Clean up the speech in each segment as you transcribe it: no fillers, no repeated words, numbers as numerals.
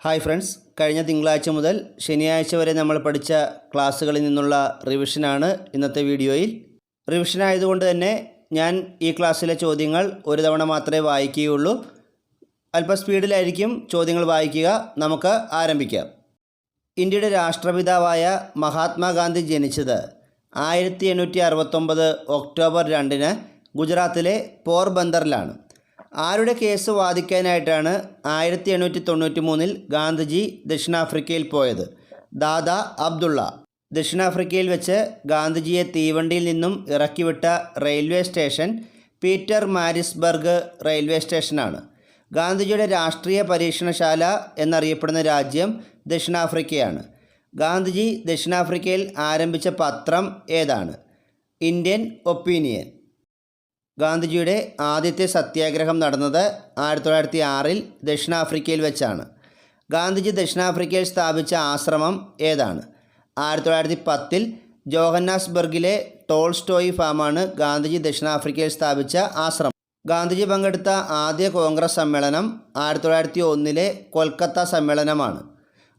Hi friends, കഴിഞ്ഞ തിങ്കളാഴ്ച മുതൽ ശനിയാഴ്ച വരെ നമ്മൾ പഠിച്ച ക്ലാസ്സുകളിൽ നിന്നുള്ള റിവിഷനാണ് ഇന്നത്തെ വീഡിയോയിൽ. റിവിഷൻ ആയതുകൊണ്ട് തന്നെ ഞാൻ ഈ ക്ലാസ്സിലെ ചോദ്യങ്ങൾ ഒരു തവണ മാത്രമേ വായിക്കുകയുള്ളൂ. അല്പം സ്പീഡിലായിരിക്കും ചോദ്യങ്ങൾ വായിക്കുക. നമുക്ക് ആരംഭിക്കാം. ഇന്ത്യയുടെ രാഷ്ട്രപിതാവായ മഹാത്മാഗാന്ധി ജനിച്ചത് 1869 ഒക്ടോബർ 2 ഗുജറാത്തിലെ പോർബന്ദറിലാണ്. ആരുടെ കേസ് വാദിക്കാനായിട്ടാണ് 1893 ഗാന്ധിജി ദക്ഷിണാഫ്രിക്കയിൽ പോയത്? ദാദാ അബ്ദുള്ള. ദക്ഷിണാഫ്രിക്കയിൽ വെച്ച് ഗാന്ധിജിയെ തീവണ്ടിയിൽ നിന്നും ഇറക്കിവിട്ട railway station Pietermaritzburg railway സ്റ്റേഷനാണ്. ഗാന്ധിജിയുടെ രാഷ്ട്രീയ പരീക്ഷണശാല എന്നറിയപ്പെടുന്ന രാജ്യം ദക്ഷിണാഫ്രിക്കയാണ്. ഗാന്ധിജി ദക്ഷിണാഫ്രിക്കയിൽ ആരംഭിച്ച പത്രം ഏതാണ്? Indian opinion. ഗാന്ധിജിയുടെ ആദ്യത്തെ സത്യാഗ്രഹം നടന്നത് 1906 ദക്ഷിണാഫ്രിക്കയിൽ വെച്ചാണ്. ഗാന്ധിജി ദക്ഷിണാഫ്രിക്കയിൽ സ്ഥാപിച്ച ആശ്രമം ഏതാണ്? 1910 ജോഹന്നാസ്ബർഗിലെ ടോൾസ്റ്റോയി ഫാമാണ് ഗാന്ധിജി ദക്ഷിണാഫ്രിക്കയിൽ സ്ഥാപിച്ച ആശ്രമം. ഗാന്ധിജി പങ്കെടുത്ത ആദ്യ കോൺഗ്രസ് സമ്മേളനം 1901 കൊൽക്കത്ത സമ്മേളനമാണ്.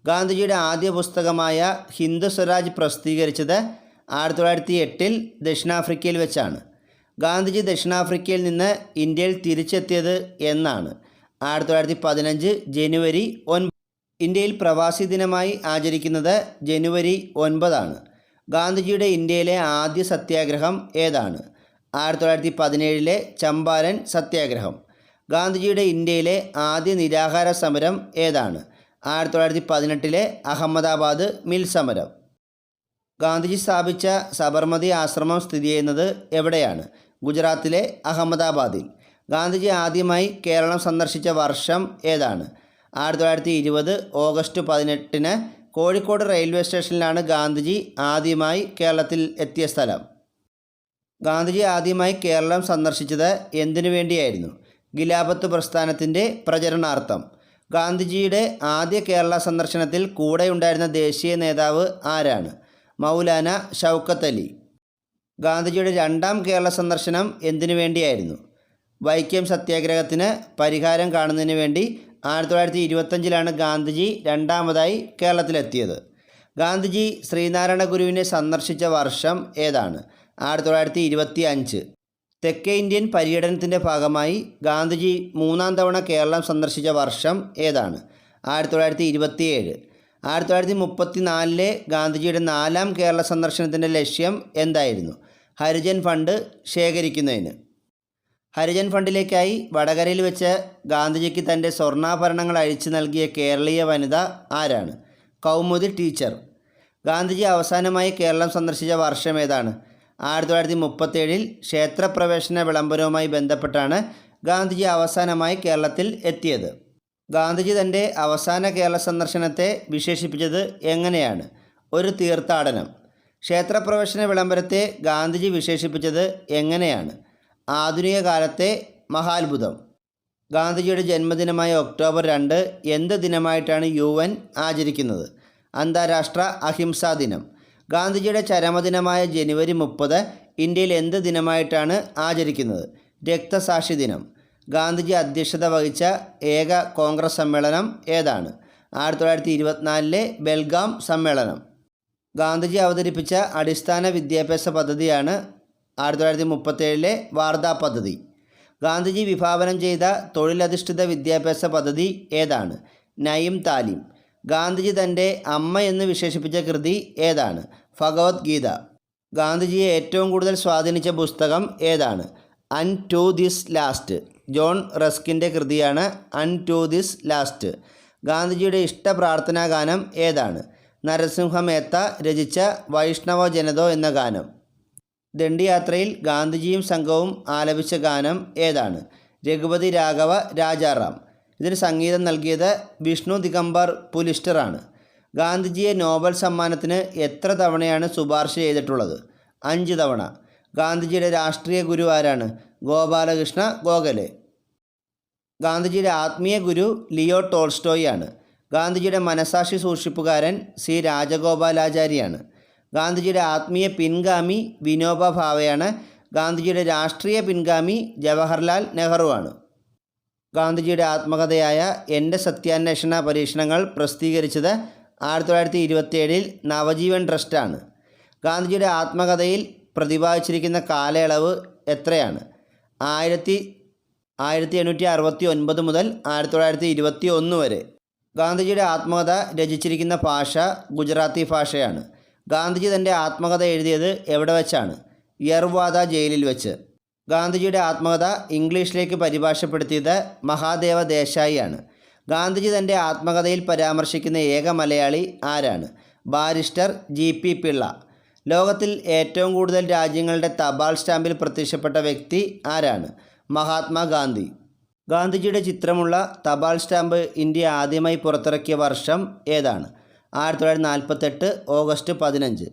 ഗാന്ധിജിയുടെ ആദ്യ പുസ്തകമായ ഹിന്ദു സ്വരാജ് പ്രസിദ്ധീകരിച്ചത് 1908 ദക്ഷിണാഫ്രിക്കയിൽ വെച്ചാണ്. ഗാന്ധിജി ദക്ഷിണാഫ്രിക്കയിൽ നിന്ന് ഇന്ത്യയിൽ തിരിച്ചെത്തിയത് എന്നാണ്? 1915 ജനുവരി 9. ഇന്ത്യയിൽ പ്രവാസി ദിനമായി ആചരിക്കുന്നത് ജനുവരി 9 ഗാന്ധിജിയുടെ ഇന്ത്യയിലെ ആദ്യ സത്യാഗ്രഹം ഏതാണ്? 1917 ചമ്പാരൻ സത്യാഗ്രഹം. ഗാന്ധിജിയുടെ ഇന്ത്യയിലെ ആദ്യ നിരാഹാര സമരം ഏതാണ്? 1918 അഹമ്മദാബാദ് മിൽ സമരം. ഗാന്ധിജി സ്ഥാപിച്ച സബർമതി ആശ്രമം സ്ഥിതി ചെയ്യുന്നത് എവിടെയാണ്? ഗുജറാത്തിലെ അഹമ്മദാബാദിൽ. ഗാന്ധിജി ആദ്യമായി കേരളം സന്ദർശിച്ച വർഷം ഏതാണ്? 1920 ഓഗസ്റ്റ് 18 കോഴിക്കോട് റെയിൽവേ സ്റ്റേഷനിലാണ് ഗാന്ധിജി ആദ്യമായി കേരളത്തിൽ എത്തിയ സ്ഥലം. ഗാന്ധിജി ആദ്യമായി കേരളം സന്ദർശിച്ചത് എന്തിനു വേണ്ടിയായിരുന്നു? ഖിലാഫത്ത് പ്രസ്ഥാനത്തിൻ്റെ പ്രചരണാർത്ഥം. ഗാന്ധിജിയുടെ ആദ്യ കേരള സന്ദർശനത്തിൽ കൂടെയുണ്ടായിരുന്ന ദേശീയ നേതാവ് ആരാണ്? മൗലാന ഷൗക്കത്ത് അലി. ഗാന്ധിജിയുടെ രണ്ടാം കേരള സന്ദർശനം എന്തിനു വേണ്ടിയായിരുന്നു? വൈക്കം സത്യാഗ്രഹത്തിന് പരിഹാരം കാണുന്നതിന് വേണ്ടി 1925 ഗാന്ധിജി രണ്ടാമതായി കേരളത്തിലെത്തിയത്. ഗാന്ധിജി ശ്രീനാരായണ ഗുരുവിനെ സന്ദർശിച്ച വർഷം ഏതാണ്? 1925. തെക്കേ ഇന്ത്യൻ പര്യടനത്തിൻ്റെ ഭാഗമായി ഗാന്ധിജി മൂന്നാം തവണ കേരളം സന്ദർശിച്ച വർഷം ഏതാണ്? 1927. 1934 ഗാന്ധിജിയുടെ നാലാം കേരള സന്ദർശനത്തിൻ്റെ ലക്ഷ്യം എന്തായിരുന്നു? ഹരിജൻ ഫണ്ട് ശേഖരിക്കുന്നതിന്. ഹരിജൻ ഫണ്ടിലേക്കായി വടകരയിൽ വെച്ച് ഗാന്ധിജിക്ക് തൻ്റെ സ്വർണ്ണാഭരണങ്ങൾ അഴിച്ചു നൽകിയ കേരളീയ വനിത ആരാണ്? കൗമുദി ടീച്ചർ. ഗാന്ധിജി അവസാനമായി കേരളം സന്ദർശിച്ച വർഷം ഏതാണ്? 1937 ക്ഷേത്രപ്രവേശന വിളംബരവുമായി ബന്ധപ്പെട്ടാണ് ഗാന്ധിജി അവസാനമായി കേരളത്തിൽ എത്തിയത്. ഗാന്ധിജി തൻ്റെ അവസാന കേരള സന്ദർശനത്തെ വിശേഷിപ്പിച്ചത് എങ്ങനെയാണ്? ഒരു തീർത്ഥാടനം. ക്ഷേത്രപ്രവേശന വിളംബരത്തെ ഗാന്ധിജി വിശേഷിപ്പിച്ചത് എങ്ങനെയാണ്? ആധുനിക കാലത്തെ മഹാത്ഭുതം. ഗാന്ധിജിയുടെ ജന്മദിനമായ ഒക്ടോബർ 2 എന്ത് ദിനമായിട്ടാണ് UN ആചരിക്കുന്നത്? അന്താരാഷ്ട്ര അഹിംസാ ദിനം. ഗാന്ധിജിയുടെ ചരമദിനമായ ജനുവരി 30 ഇന്ത്യയിൽ എന്ത് ദിനമായിട്ടാണ് ആചരിക്കുന്നത്? രക്തസാക്ഷി ദിനം. ഗാന്ധിജി അധ്യക്ഷത വഹിച്ച ഏക കോൺഗ്രസ് സമ്മേളനം ഏതാണ്? 1924 ബെൽഗാം സമ്മേളനം. ഗാന്ധിജി അവതരിപ്പിച്ച അടിസ്ഥാന വിദ്യാഭ്യാസ പദ്ധതിയാണ് 1937 വാർധാ പദ്ധതി. ഗാന്ധിജി വിഭാവനം ചെയ്ത തൊഴിലധിഷ്ഠിത വിദ്യാഭ്യാസ പദ്ധതി ഏതാണ്? നയിം താലിം. ഗാന്ധിജി തൻ്റെ അമ്മ എന്ന് വിശേഷിപ്പിച്ച കൃതി ഏതാണ്? ഭഗവത്ഗീത. ഗാന്ധിജിയെ ഏറ്റവും കൂടുതൽ സ്വാധീനിച്ച പുസ്തകം ഏതാണ്? അൺ ടു ദിസ് ലാസ്റ്റ്. ജോൺ റസ്കിൻ്റെ കൃതിയാണ് അൺ ടു ദിസ് ലാസ്റ്റ്. ഗാന്ധിജിയുടെ ഇഷ്ട പ്രാർത്ഥനാ ഗാനം ഏതാണ്? നരസിംഹ മേത്ത രചിച്ച വൈഷ്ണവ ജനതോ എന്ന ഗാനം. ദണ്ഡിയാത്രയിൽ ഗാന്ധിജിയും സംഘവും ആലപിച്ച ഗാനം ഏതാണ്? രഘുപതി രാഘവ രാജാറാം. ഇതിന് സംഗീതം നൽകിയത് വിഷ്ണു ദിഗംബർ പുലിസ്റ്ററാണ്. ഗാന്ധിജിയെ നോബൽ സമ്മാനത്തിന് എത്ര തവണയാണ് ശുപാർശ ചെയ്തിട്ടുള്ളത്? 5 തവണ. ഗാന്ധിജിയുടെ രാഷ്ട്രീയ ഗുരു ആരാണ്? ഗോപാലകൃഷ്ണ ഗോഖലെ. ഗാന്ധിജിയുടെ ആത്മീയ ഗുരു ലിയോ ടോൾസ്റ്റോയി ആണ്. ഗാന്ധിജിയുടെ മനസാക്ഷി സൂക്ഷിപ്പുകാരൻ C രാജഗോപാലാചാരിയാണ്. ഗാന്ധിജിയുടെ ആത്മീയ പിൻഗാമി വിനോബ ഭാവെയാണ്. ഗാന്ധിജിയുടെ രാഷ്ട്രീയ പിൻഗാമി ജവഹർലാൽ നെഹ്റുവാണ്. ഗാന്ധിജിയുടെ ആത്മകഥയായ എൻ്റെ സത്യാന്വേഷണ പരീക്ഷണങ്ങൾ പ്രസിദ്ധീകരിച്ചത് 1927 നവജീവൻ ട്രസ്റ്റാണ്. ഗാന്ധിജിയുടെ ആത്മകഥയിൽ പ്രതിപാദിച്ചിരിക്കുന്ന കാലയളവ് എത്രയാണ്? 1869 മുതൽ 1921 വരെ. ഗാന്ധിജിയുടെ ആത്മകഥ രചിച്ചിരിക്കുന്ന ഭാഷ ഗുജറാത്തി ഭാഷയാണ്. ഗാന്ധിജി തൻ്റെ ആത്മകഥ എഴുതിയത് എവിടെ വെച്ചാണ്? യർവാദ ജയിലിൽ വെച്ച്. ഗാന്ധിജിയുടെ ആത്മകഥ ഇംഗ്ലീഷിലേക്ക് പരിഭാഷപ്പെടുത്തിയത് മഹാദേവ ദേശായിയാണ്. ഗാന്ധിജി തൻ്റെ ആത്മകഥയിൽ പരാമർശിക്കുന്ന ഏക മലയാളി ആരാണ്? Barrister G.P. പിള്ള. ലോകത്തിൽ ഏറ്റവും കൂടുതൽ രാജ്യങ്ങളുടെ തപാൽ സ്റ്റാമ്പിൽ പ്രത്യക്ഷപ്പെട്ട വ്യക്തി ആരാണ്? മഹാത്മാഗാന്ധി. ഗാന്ധിജിയുടെ ചിത്രമുള്ള തപാൽ സ്റ്റാമ്പ് ഇന്ത്യ ആദ്യമായി പുറത്തിറക്കിയ വർഷം ഏതാണ്? 1948 ഓഗസ്റ്റ് 15.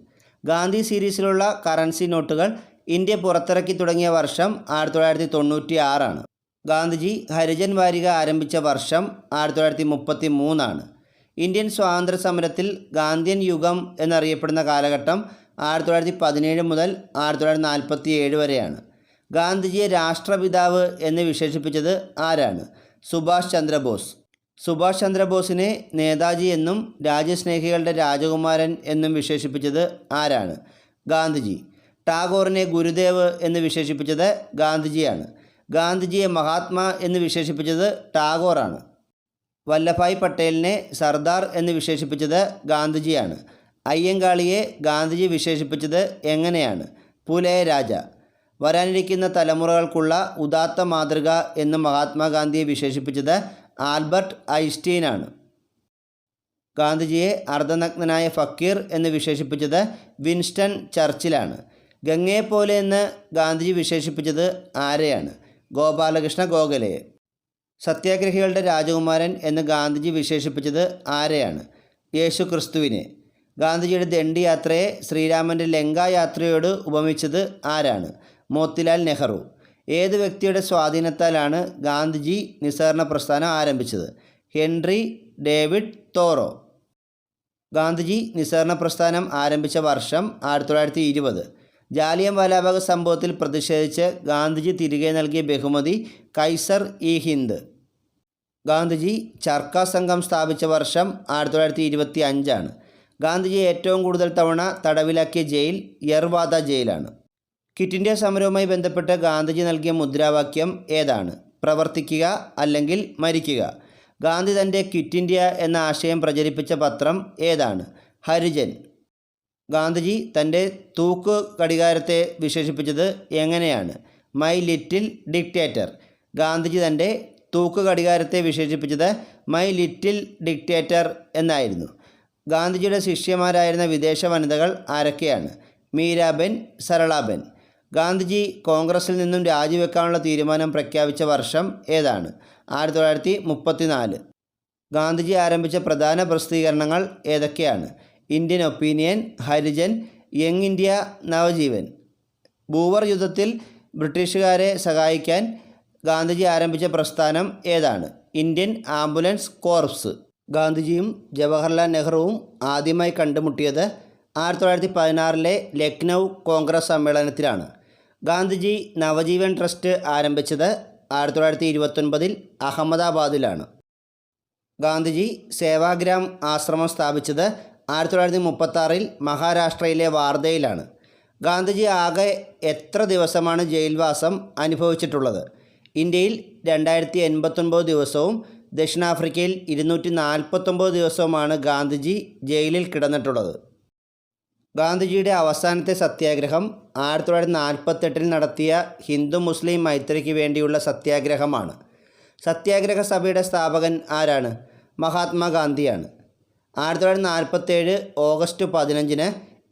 ഗാന്ധി സീരീസിലുള്ള കറൻസി നോട്ടുകൾ ഇന്ത്യ പുറത്തിറക്കി തുടങ്ങിയ വർഷം 1996 ആണ്. ഗാന്ധിജി ഹരിജൻ വാരിക ആരംഭിച്ച വർഷം 1933 ആണ്. ഇന്ത്യൻ സ്വാതന്ത്ര്യ സമരത്തിൽ ഗാന്ധിയൻ യുഗം എന്നറിയപ്പെടുന്ന കാലഘട്ടം 1917 മുതൽ 1947 വരെയാണ്. ഗാന്ധിജിയെ രാഷ്ട്രപിതാവ് എന്ന് വിശേഷിപ്പിച്ചത് ആരാണ്? സുഭാഷ് ചന്ദ്രബോസ്. സുഭാഷ് ചന്ദ്രബോസിനെ നേതാജി എന്നും രാജ്യസ്നേഹികളുടെ രാജകുമാരൻ എന്നും വിശേഷിപ്പിച്ചത് ആരാണ്? ഗാന്ധിജി. ടാഗോറിനെ ഗുരുദേവ് എന്ന് വിശേഷിപ്പിച്ചത് ഗാന്ധിജിയാണ്. ഗാന്ധിജിയെ മഹാത്മാ എന്ന് വിശേഷിപ്പിച്ചത് ടാഗോറാണ്. വല്ലഭായ് പട്ടേലിനെ സർദാർ എന്ന് വിശേഷിപ്പിച്ചത് ഗാന്ധിജിയാണ്. അയ്യങ്കാളിയെ ഗാന്ധിജി വിശേഷിപ്പിച്ചത് എങ്ങനെയാണ്? പുലയ രാജ. വരാനിരിക്കുന്ന തലമുറകൾക്കുള്ള ഉദാത്ത മാതൃക എന്ന് മഹാത്മാഗാന്ധിയെ വിശേഷിപ്പിച്ചത് ആൽബർട്ട് ഐൻസ്റ്റീനാണ്. ഗാന്ധിജിയെ അർദ്ധനഗ്നനായ ഫക്കീർ എന്ന് വിശേഷിപ്പിച്ചത് വിൻസ്റ്റൺ ചർച്ചിലാണ്. ഗംഗയെപ്പോലെ എന്ന് ഗാന്ധിജി വിശേഷിപ്പിച്ചത് ആരെയാണ്? ഗോപാലകൃഷ്ണ ഗോഖലെയെ. സത്യാഗ്രഹികളുടെ രാജകുമാരൻ എന്ന് ഗാന്ധിജി വിശേഷിപ്പിച്ചത് ആരെയാണ്? യേശു ക്രിസ്തുവിനെ. ഗാന്ധിജിയുടെ ദണ്ഡി യാത്രയെ ശ്രീരാമൻ്റെ ലങ്കാ യാത്രയോട് ഉപമിച്ചത് ആരാണ്? മോത്തിലാൽ നെഹ്റു. ഏത് വ്യക്തിയുടെ സ്വാധീനത്താലാണ് ഗാന്ധിജി നിസ്സഹകരണ പ്രസ്ഥാനം ആരംഭിച്ചത്? Henry David തോറോ. ഗാന്ധിജി നിസ്സഹകരണ പ്രസ്ഥാനം ആരംഭിച്ച വർഷം 1920. ജാലിയൻ വാലാബാഗ് സംഭവത്തിൽ പ്രതിഷേധിച്ച് ഗാന്ധിജി തിരികെ നൽകിയ ബഹുമതി കൈസർ ഇ ഹിന്ദ്. ഗാന്ധിജി ചർക്ക സംഘം സ്ഥാപിച്ച വർഷം 1925 ആണ്. ഗാന്ധിജി ഏറ്റവും കൂടുതൽ തവണ തടവിലാക്കിയ ജയിൽ യർവാദ ജയിലാണ്. ക്വിറ്റ് ഇന്ത്യ സമരവുമായി ബന്ധപ്പെട്ട് ഗാന്ധിജി നൽകിയ മുദ്രാവാക്യം ഏതാണ്? പ്രവർത്തിക്കുക അല്ലെങ്കിൽ മരിക്കുക. ഗാന്ധി തൻ്റെ ക്വിറ്റ് ഇന്ത്യ എന്ന ആശയം പ്രചരിപ്പിച്ച പത്രം ഏതാണ്? ഹരിജൻ. ഗാന്ധിജി തൻ്റെ തൂക്ക് ഘടികാരത്തെ വിശേഷിപ്പിച്ചത് എങ്ങനെയാണ്? My little dictator. ഗാന്ധിജി തൻ്റെ തൂക്ക് ഘടികാരത്തെ വിശേഷിപ്പിച്ചത് മൈ ലിറ്റിൽ ഡിക്റ്റേറ്റർ എന്നായിരുന്നു. ഗാന്ധിജിയുടെ ശിഷ്യന്മാരായിരുന്ന വിദേശ വനിതകൾ ആരൊക്കെയാണ്? മീരാബെൻ, സരളാബെൻ. ഗാന്ധിജി കോൺഗ്രസിൽ നിന്നും രാജിവെക്കാനുള്ള തീരുമാനം പ്രഖ്യാപിച്ച വർഷം ഏതാണ്? 1934. ഗാന്ധിജി ആരംഭിച്ച പ്രധാന പ്രസിദ്ധീകരണങ്ങൾ ഏതൊക്കെയാണ്? Indian Opinion, Harijan, Young India, Navajivan. Boer യുദ്ധത്തിൽ ബ്രിട്ടീഷുകാരെ സഹായിക്കാൻ ഗാന്ധിജി ആരംഭിച്ച പ്രസ്ഥാനം ഏതാണ്? Indian Ambulance Corps. ഗാന്ധിജിയും ജവഹർലാൽ നെഹ്റുവും ആദ്യമായി കണ്ടുമുട്ടിയത് 1916 ലക്നൗ കോൺഗ്രസ് സമ്മേളനത്തിലാണ്. ഗാന്ധിജി നവജീവൻ ട്രസ്റ്റ് ആരംഭിച്ചത് 1929 അഹമ്മദാബാദിലാണ്. ഗാന്ധിജി സേവാഗ്രാം ആശ്രമം സ്ഥാപിച്ചത് 1936 മഹാരാഷ്ട്രയിലെ വാർധയിലാണ്. ഗാന്ധിജി ആകെ എത്ര ദിവസമാണ് ജയിൽവാസം അനുഭവിച്ചിട്ടുള്ളത്? ഇന്ത്യയിൽ 2089 ദിവസവും ദക്ഷിണാഫ്രിക്കയിൽ 249 ദിവസവുമാണ് ഗാന്ധിജി ജയിലിൽ കിടന്നിട്ടുള്ളത്. ഗാന്ധിജിയുടെ അവസാനത്തെ സത്യാഗ്രഹം 1948 നടത്തിയ ഹിന്ദു മുസ്ലിം മൈത്രിക്ക് വേണ്ടിയുള്ള സത്യാഗ്രഹമാണ്. സത്യാഗ്രഹ സഭയുടെ സ്ഥാപകൻ ആരാണ്? മഹാത്മാഗാന്ധിയാണ്. 1947 ഓഗസ്റ്റ് 15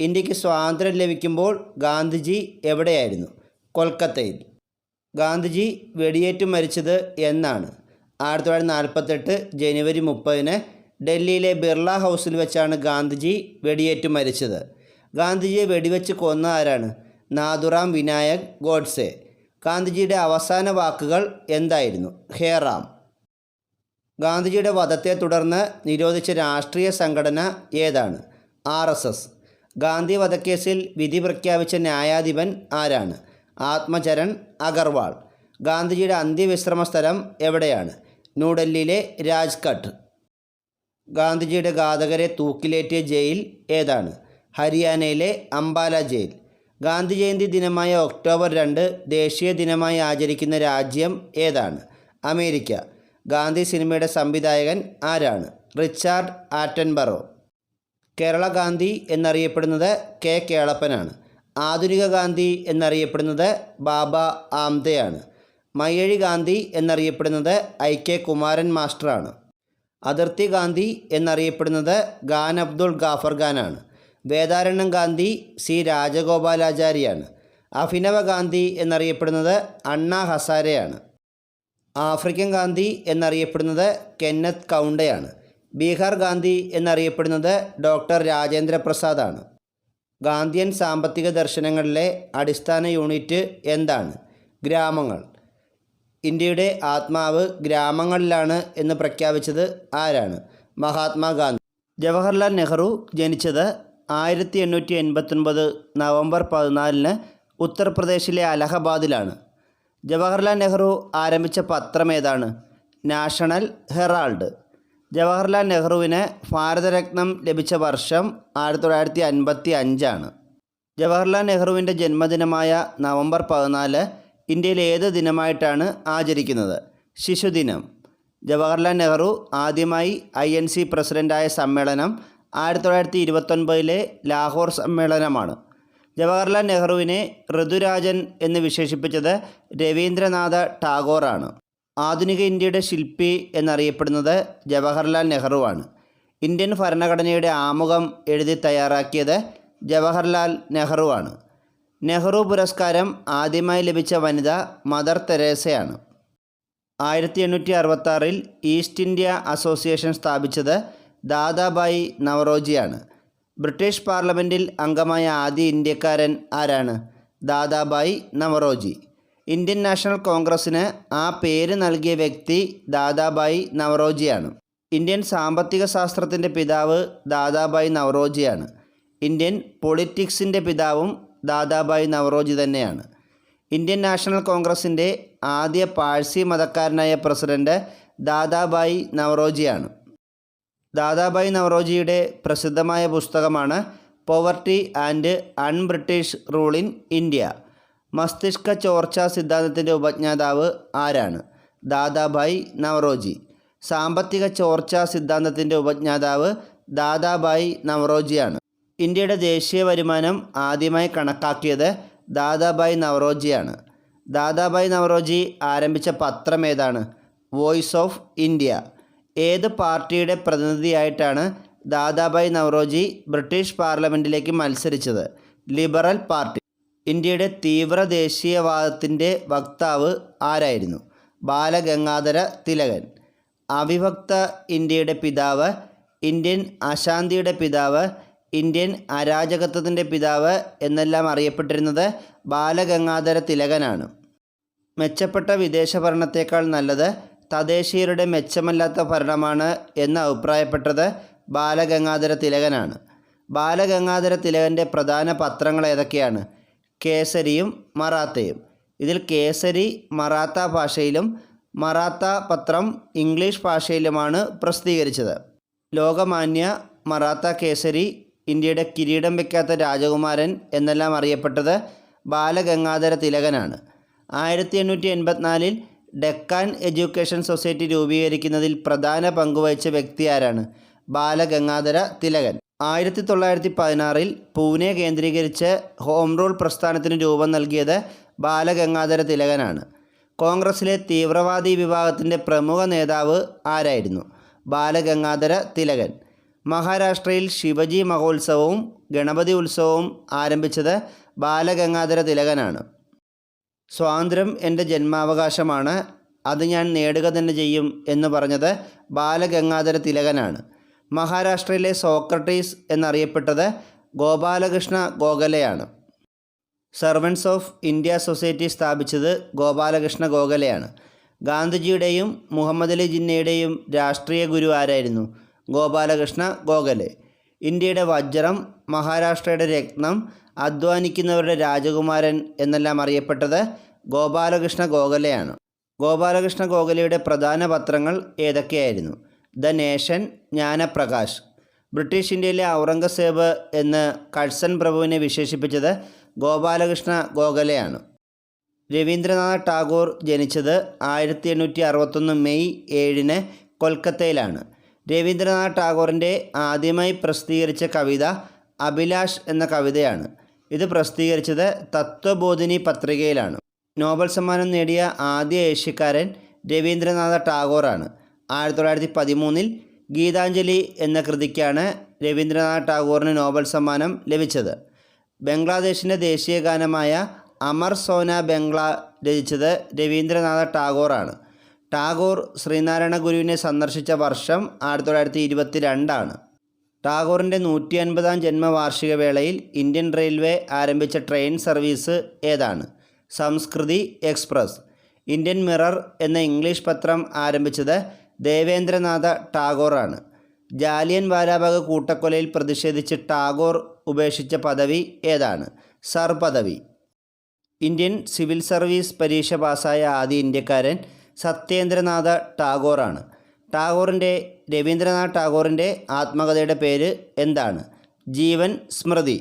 ഇന്ത്യക്ക് സ്വാതന്ത്ര്യം ലഭിക്കുമ്പോൾ ഗാന്ധിജി എവിടെയായിരുന്നു? കൊൽക്കത്തയിൽ. ഗാന്ധിജി വെടിയേറ്റ് മരിച്ചത് എന്നാണ്? 1948 ജനുവരി 30 ഡൽഹിയിലെ ബിർള ഹൗസിൽ വെച്ചാണ് ഗാന്ധിജി വെടിയേറ്റ് മരിച്ചത്. ഗാന്ധിജിയെ വെടിവെച്ച് കൊന്ന ആരാണ്? നാഥുറാം വിനായക് ഗോഡ്സെ. ഗാന്ധിജിയുടെ അവസാന വാക്കുകൾ എന്തായിരുന്നു? ഹേ റാം. ഗാന്ധിജിയുടെ വധത്തെ തുടർന്ന് നിരോധിച്ച രാഷ്ട്രീയ സംഘടന ഏതാണ്? RSS. ഗാന്ധി വധക്കേസിൽ വിധി പ്രഖ്യാപിച്ച ന്യായാധിപൻ ആരാണ്? ആത്മചരൺ അഗർവാൾ. ഗാന്ധിജിയുടെ അന്ത്യവിശ്രമ സ്ഥലം എവിടെയാണ്? ന്യൂഡൽഹിയിലെ രാജ്ഘട്ട്. ഗാന്ധിജിയുടെ ഘാതകരെ തൂക്കിലേറ്റിയ ജയിൽ ഏതാണ്? ഹരിയാനയിലെ അംബാല ജയിൽ. ഗാന്ധി ജയന്തി ദിനമായ ഒക്ടോബർ 2 ദേശീയ ദിനമായി ആചരിക്കുന്ന രാജ്യം ഏതാണ്? അമേരിക്ക. ഗാന്ധി സിനിമയുടെ സംവിധായകൻ ആരാണ്? Richard Attenborough. കേരള ഗാന്ധി എന്നറിയപ്പെടുന്നത് കെ കേളപ്പനാണ്. ആധുനിക ഗാന്ധി എന്നറിയപ്പെടുന്നത് ബാബ ആംതെയാണ്. മയ്യഴി ഗാന്ധി എന്നറിയപ്പെടുന്നത് കെ കുമാരൻ മാസ്റ്ററാണ്. അതിർത്തി ഗാന്ധി എന്നറിയപ്പെടുന്നത് ഖാൻ അബ്ദുൾ ഗാഫർ ഖാനാണ്. വേദാരണ്യം ഗാന്ധി സി രാജഗോപാലാചാരിയാണ്. അഭിനവ ഗാന്ധി എന്നറിയപ്പെടുന്നത് അണ്ണാ ഹസാരെയാണ്. ആഫ്രിക്കൻ ഗാന്ധി എന്നറിയപ്പെടുന്നത് കെന്നത്ത് കൗണ്ടയാണ്. ബീഹാർ ഗാന്ധി എന്നറിയപ്പെടുന്നത് ഡോക്ടർ രാജേന്ദ്ര പ്രസാദാണ്. ഗാന്ധിയൻ സാമ്പത്തിക ദർശനങ്ങളിലെ അടിസ്ഥാന യൂണിറ്റ് എന്താണ്? ഗ്രാമങ്ങൾ. ഇന്ത്യയുടെ ആത്മാവ് ഗ്രാമങ്ങളിലാണ് എന്ന് പ്രഖ്യാപിച്ചത് ആരാണ്? മഹാത്മാഗാന്ധി. ജവഹർലാൽ നെഹ്റു ജനിച്ചത് 1889 നവംബർ 14 ഉത്തർപ്രദേശിലെ അലഹബാദിലാണ്. ജവഹർലാൽ നെഹ്റു ആരംഭിച്ച പത്രം ഏതാണ്? National Herald. ജവഹർലാൽ നെഹ്റുവിന് ഭാരതരത്നം ലഭിച്ച വർഷം 1955 ജവഹർലാൽ നെഹ്റുവിൻ്റെ ജന്മദിനമായ നവംബർ 14 ഇന്ത്യയിൽ ഏത് ദിനമായിട്ടാണ് ആചരിക്കുന്നത്? ശിശുദിനം. ജവഹർലാൽ നെഹ്റു ആദ്യമായി INC പ്രസിഡൻ്റായ സമ്മേളനം 1929 ലാഹോർ സമ്മേളനമാണ്. ജവഹർലാൽ നെഹ്റുവിനെ ഋതുരാജൻ എന്ന് വിശേഷിപ്പിച്ചത് രവീന്ദ്രനാഥ ടാഗോറാണ്. ആധുനിക ഇന്ത്യയുടെ ശില്പി എന്നറിയപ്പെടുന്നത് ജവഹർലാൽ നെഹ്റുവാണ്. ഇന്ത്യൻ ഭരണഘടനയുടെ ആമുഖം എഴുതി തയ്യാറാക്കിയത് ജവഹർലാൽ നെഹ്റുവാണ്. നെഹ്റു പുരസ്കാരം ആദ്യമായി ലഭിച്ച വനിത മദർ തെരേസയാണ്. 1866 ഈസ്റ്റ് ഇന്ത്യ അസോസിയേഷൻ സ്ഥാപിച്ചത് ദാദാഭായി നവറോജിയാണ്. ബ്രിട്ടീഷ് പാർലമെൻറ്റിൽ അംഗമായ ആദ്യ ഇന്ത്യക്കാരൻ ആരാണ്? ദാദാഭായി നവറോജി. ഇന്ത്യൻ നാഷണൽ കോൺഗ്രസ്സിന് ആ പേര് നൽകിയ വ്യക്തി ദാദാഭായി നവറോജിയാണ്. ഇന്ത്യൻ സാമ്പത്തിക ശാസ്ത്രത്തിൻ്റെ പിതാവ് ദാദാഭായി നവറോജിയാണ്. ഇന്ത്യൻ പൊളിറ്റിക്സിൻ്റെ പിതാവും ദാദാഭായി നവറോജി തന്നെയാണ്. ഇന്ത്യൻ നാഷണൽ കോൺഗ്രസിൻ്റെ ആദ്യ പാഴ്സി മതക്കാരനായ പ്രസിഡന്റ് ദാദാഭായി നവറോജിയാണ്. ദാദാഭായി നവറോജിയുടെ പ്രസിദ്ധമായ പുസ്തകമാണ് poverty and un-British rule in India. മസ്തിഷ്ക ചോർച്ചാ സിദ്ധാന്തത്തിൻ്റെ ഉപജ്ഞാതാവ് ആരാണ്? ദാദാഭായി നവറോജി. സാമ്പത്തിക ചോർച്ചാ സിദ്ധാന്തത്തിൻ്റെ ഉപജ്ഞാതാവ് ദാദാഭായി നവറോജിയാണ്. ഇന്ത്യയുടെ ദേശീയ വരുമാനം ആദ്യമായി കണക്കാക്കിയത് ദാദാഭായി നവറോജിയാണ്. ദാദാഭായി നവറോജി ആരംഭിച്ച പത്രം ഏതാണ്? Voice of India. ഏത് പാർട്ടിയുടെ പ്രതിനിധിയായിട്ടാണ് ദാദാഭായി നവറോജി ബ്രിട്ടീഷ് പാർലമെൻറ്റിലേക്ക് മത്സരിച്ചത്? Liberal party. ഇന്ത്യയുടെ തീവ്ര ദേശീയവാദത്തിൻ്റെ വക്താവ് ആരായിരുന്നു? ബാലഗംഗാധര തിലകൻ. അവിഭക്ത ഇന്ത്യയുടെ പിതാവ്, ഇന്ത്യൻ അശാന്തിയുടെ പിതാവ്, ഇന്ത്യൻ അരാജകത്വത്തിൻ്റെ പിതാവ് എന്നെല്ലാം അറിയപ്പെട്ടിരുന്നത് ബാലഗംഗാധര തിലകനാണ്. മെച്ചപ്പെട്ട വിദേശ ഭരണത്തേക്കാൾ നല്ലത് തദ്ദേശീയരുടെ മെച്ചമല്ലാത്ത ഭരണമാണ് എന്ന് അഭിപ്രായപ്പെട്ടത് ബാലഗംഗാധര തിലകനാണ്. ബാലഗംഗാധര തിലകൻ്റെ പ്രധാന പത്രങ്ങൾ ഏതൊക്കെയാണ്? കേസരിയും മറാത്തയും. ഇതിൽ കേസരി മറാത്ത ഭാഷയിലും മറാത്ത പത്രം ഇംഗ്ലീഷ് ഭാഷയിലുമാണ് പ്രസിദ്ധീകരിച്ചത്. ലോകമാന്യ, മറാത്ത കേസരി, ഇന്ത്യയുടെ കിരീടം വയ്ക്കാത്ത രാജകുമാരൻ എന്നെല്ലാം അറിയപ്പെട്ടത് ബാലഗംഗാധര തിലകനാണ്. 1884 ഡെക്കാൻ എഡ്യൂക്കേഷൻ സൊസൈറ്റി രൂപീകരിക്കുന്നതിൽ പ്രധാന പങ്കുവഹിച്ച വ്യക്തി ആരാണ്? ബാലഗംഗാധര തിലകൻ. 1916 പൂനെ കേന്ദ്രീകരിച്ച് ഹോം റൂൾ പ്രസ്ഥാനത്തിന് രൂപം നൽകിയത് ബാലഗംഗാധര തിലകനാണ്. കോൺഗ്രസിലെ തീവ്രവാദി വിഭാഗത്തിൻ്റെ പ്രമുഖ നേതാവ് ആരായിരുന്നു? ബാലഗംഗാധര തിലകൻ. മഹാരാഷ്ട്രയിൽ ശിവജി മഹോത്സവവും ഗണപതി ഉത്സവവും ആരംഭിച്ചത് ബാലഗംഗാധര തിലകനാണ്. സ്വാതന്ത്ര്യം എൻ്റെ ജന്മാവകാശമാണ്, അത് ഞാൻ നേടുക തന്നെ ചെയ്യും എന്ന് പറഞ്ഞത് ബാലഗംഗാധര തിലകനാണ്. മഹാരാഷ്ട്രയിലെ സോക്രട്ടീസ് എന്നറിയപ്പെട്ടത് ഗോപാലകൃഷ്ണ ഗോഖലെയാണ്. സർവൻസ് ഓഫ് ഇന്ത്യ സൊസൈറ്റി സ്ഥാപിച്ചത് ഗോപാലകൃഷ്ണ ഗോഖലെയാണ്. ഗാന്ധിജിയുടെയും മുഹമ്മദ് അലി ജിന്നയുടെയും രാഷ്ട്രീയ ഗുരു ആരായിരുന്നു? ഗോപാലകൃഷ്ണ ഗോഖലെ. ഇന്ത്യയുടെ വജ്രം, മഹാരാഷ്ട്രയുടെ രത്നം, അധ്വാനിക്കുന്നവരുടെ രാജകുമാരൻ എന്നെല്ലാം അറിയപ്പെട്ടത് ഗോപാലകൃഷ്ണ ഗോഖലെയാണ്. ഗോപാലകൃഷ്ണ ഗോഖലെയുടെ പ്രധാന പത്രങ്ങൾ ഏതൊക്കെയായിരുന്നു? The Nation, Jnanaprakash. ബ്രിട്ടീഷ് ഇന്ത്യയിലെ ഔറംഗസേബ് എന്ന് കഴ്സൺ പ്രഭുവിനെ വിശേഷിപ്പിച്ചത് ഗോപാലകൃഷ്ണ ഗോഖലെയാണ്. രവീന്ദ്രനാഥ ടാഗോർ ജനിച്ചത് 1861 മെയ് 7 കൊൽക്കത്തയിലാണ്. രവീന്ദ്രനാഥ ടാഗോറിൻ്റെ ആദ്യമായി പ്രസിദ്ധീകരിച്ച കവിത അഭിലാഷ് എന്ന കവിതയാണ്. ഇത് പ്രസിദ്ധീകരിച്ചത് തത്വബോധിനി പത്രികയിലാണ്. നോബൽ സമ്മാനം നേടിയ ആദ്യ ഏഷ്യക്കാരൻ രവീന്ദ്രനാഥ ടാഗോറാണ്. 1913 ഗീതാഞ്ജലി എന്ന കൃതിക്കാണ് രവീന്ദ്രനാഥ ടാഗോറിന് നോബൽ സമ്മാനം ലഭിച്ചത്. ബംഗ്ലാദേശിൻ്റെ ദേശീയ ഗാനമായ അമർ സോന ബംഗ്ല രചിച്ചത് രവീന്ദ്രനാഥ ടാഗോറാണ്. ടാഗോർ ശ്രീനാരായണ ഗുരുവിനെ സന്ദർശിച്ച വർഷം 1922 ടാഗോറിൻ്റെ 150-ാം ജന്മവാർഷിക വേളയിൽ ഇന്ത്യൻ റെയിൽവേ ആരംഭിച്ച ട്രെയിൻ സർവീസ് ഏതാണ്? സംസ്കൃതി എക്സ്പ്രസ്. ഇന്ത്യൻ മിറർ എന്ന ഇംഗ്ലീഷ് പത്രം ആരംഭിച്ചത് ദേവേന്ദ്രനാഥ ടാഗോറാണ്. ജാലിയൻ വാലാബാഗ് കൂട്ടക്കൊലയിൽ പ്രതിഷേധിച്ച് ടാഗോർ ഉപേക്ഷിച്ച പദവി ഏതാണ്? സർ പദവി. ഇന്ത്യൻ സിവിൽ സർവീസ് പരീക്ഷ പാസ്സായ ആദ്യ ഇന്ത്യക്കാരൻ സത്യേന്ദ്രനാഥ ടാഗോറാണ്. രവീന്ദ്രനാഥ ടാഗോറിൻ്റെ ആത്മകഥയുടെ പേര് എന്താണ്? ജീവൻ സ്മൃതി.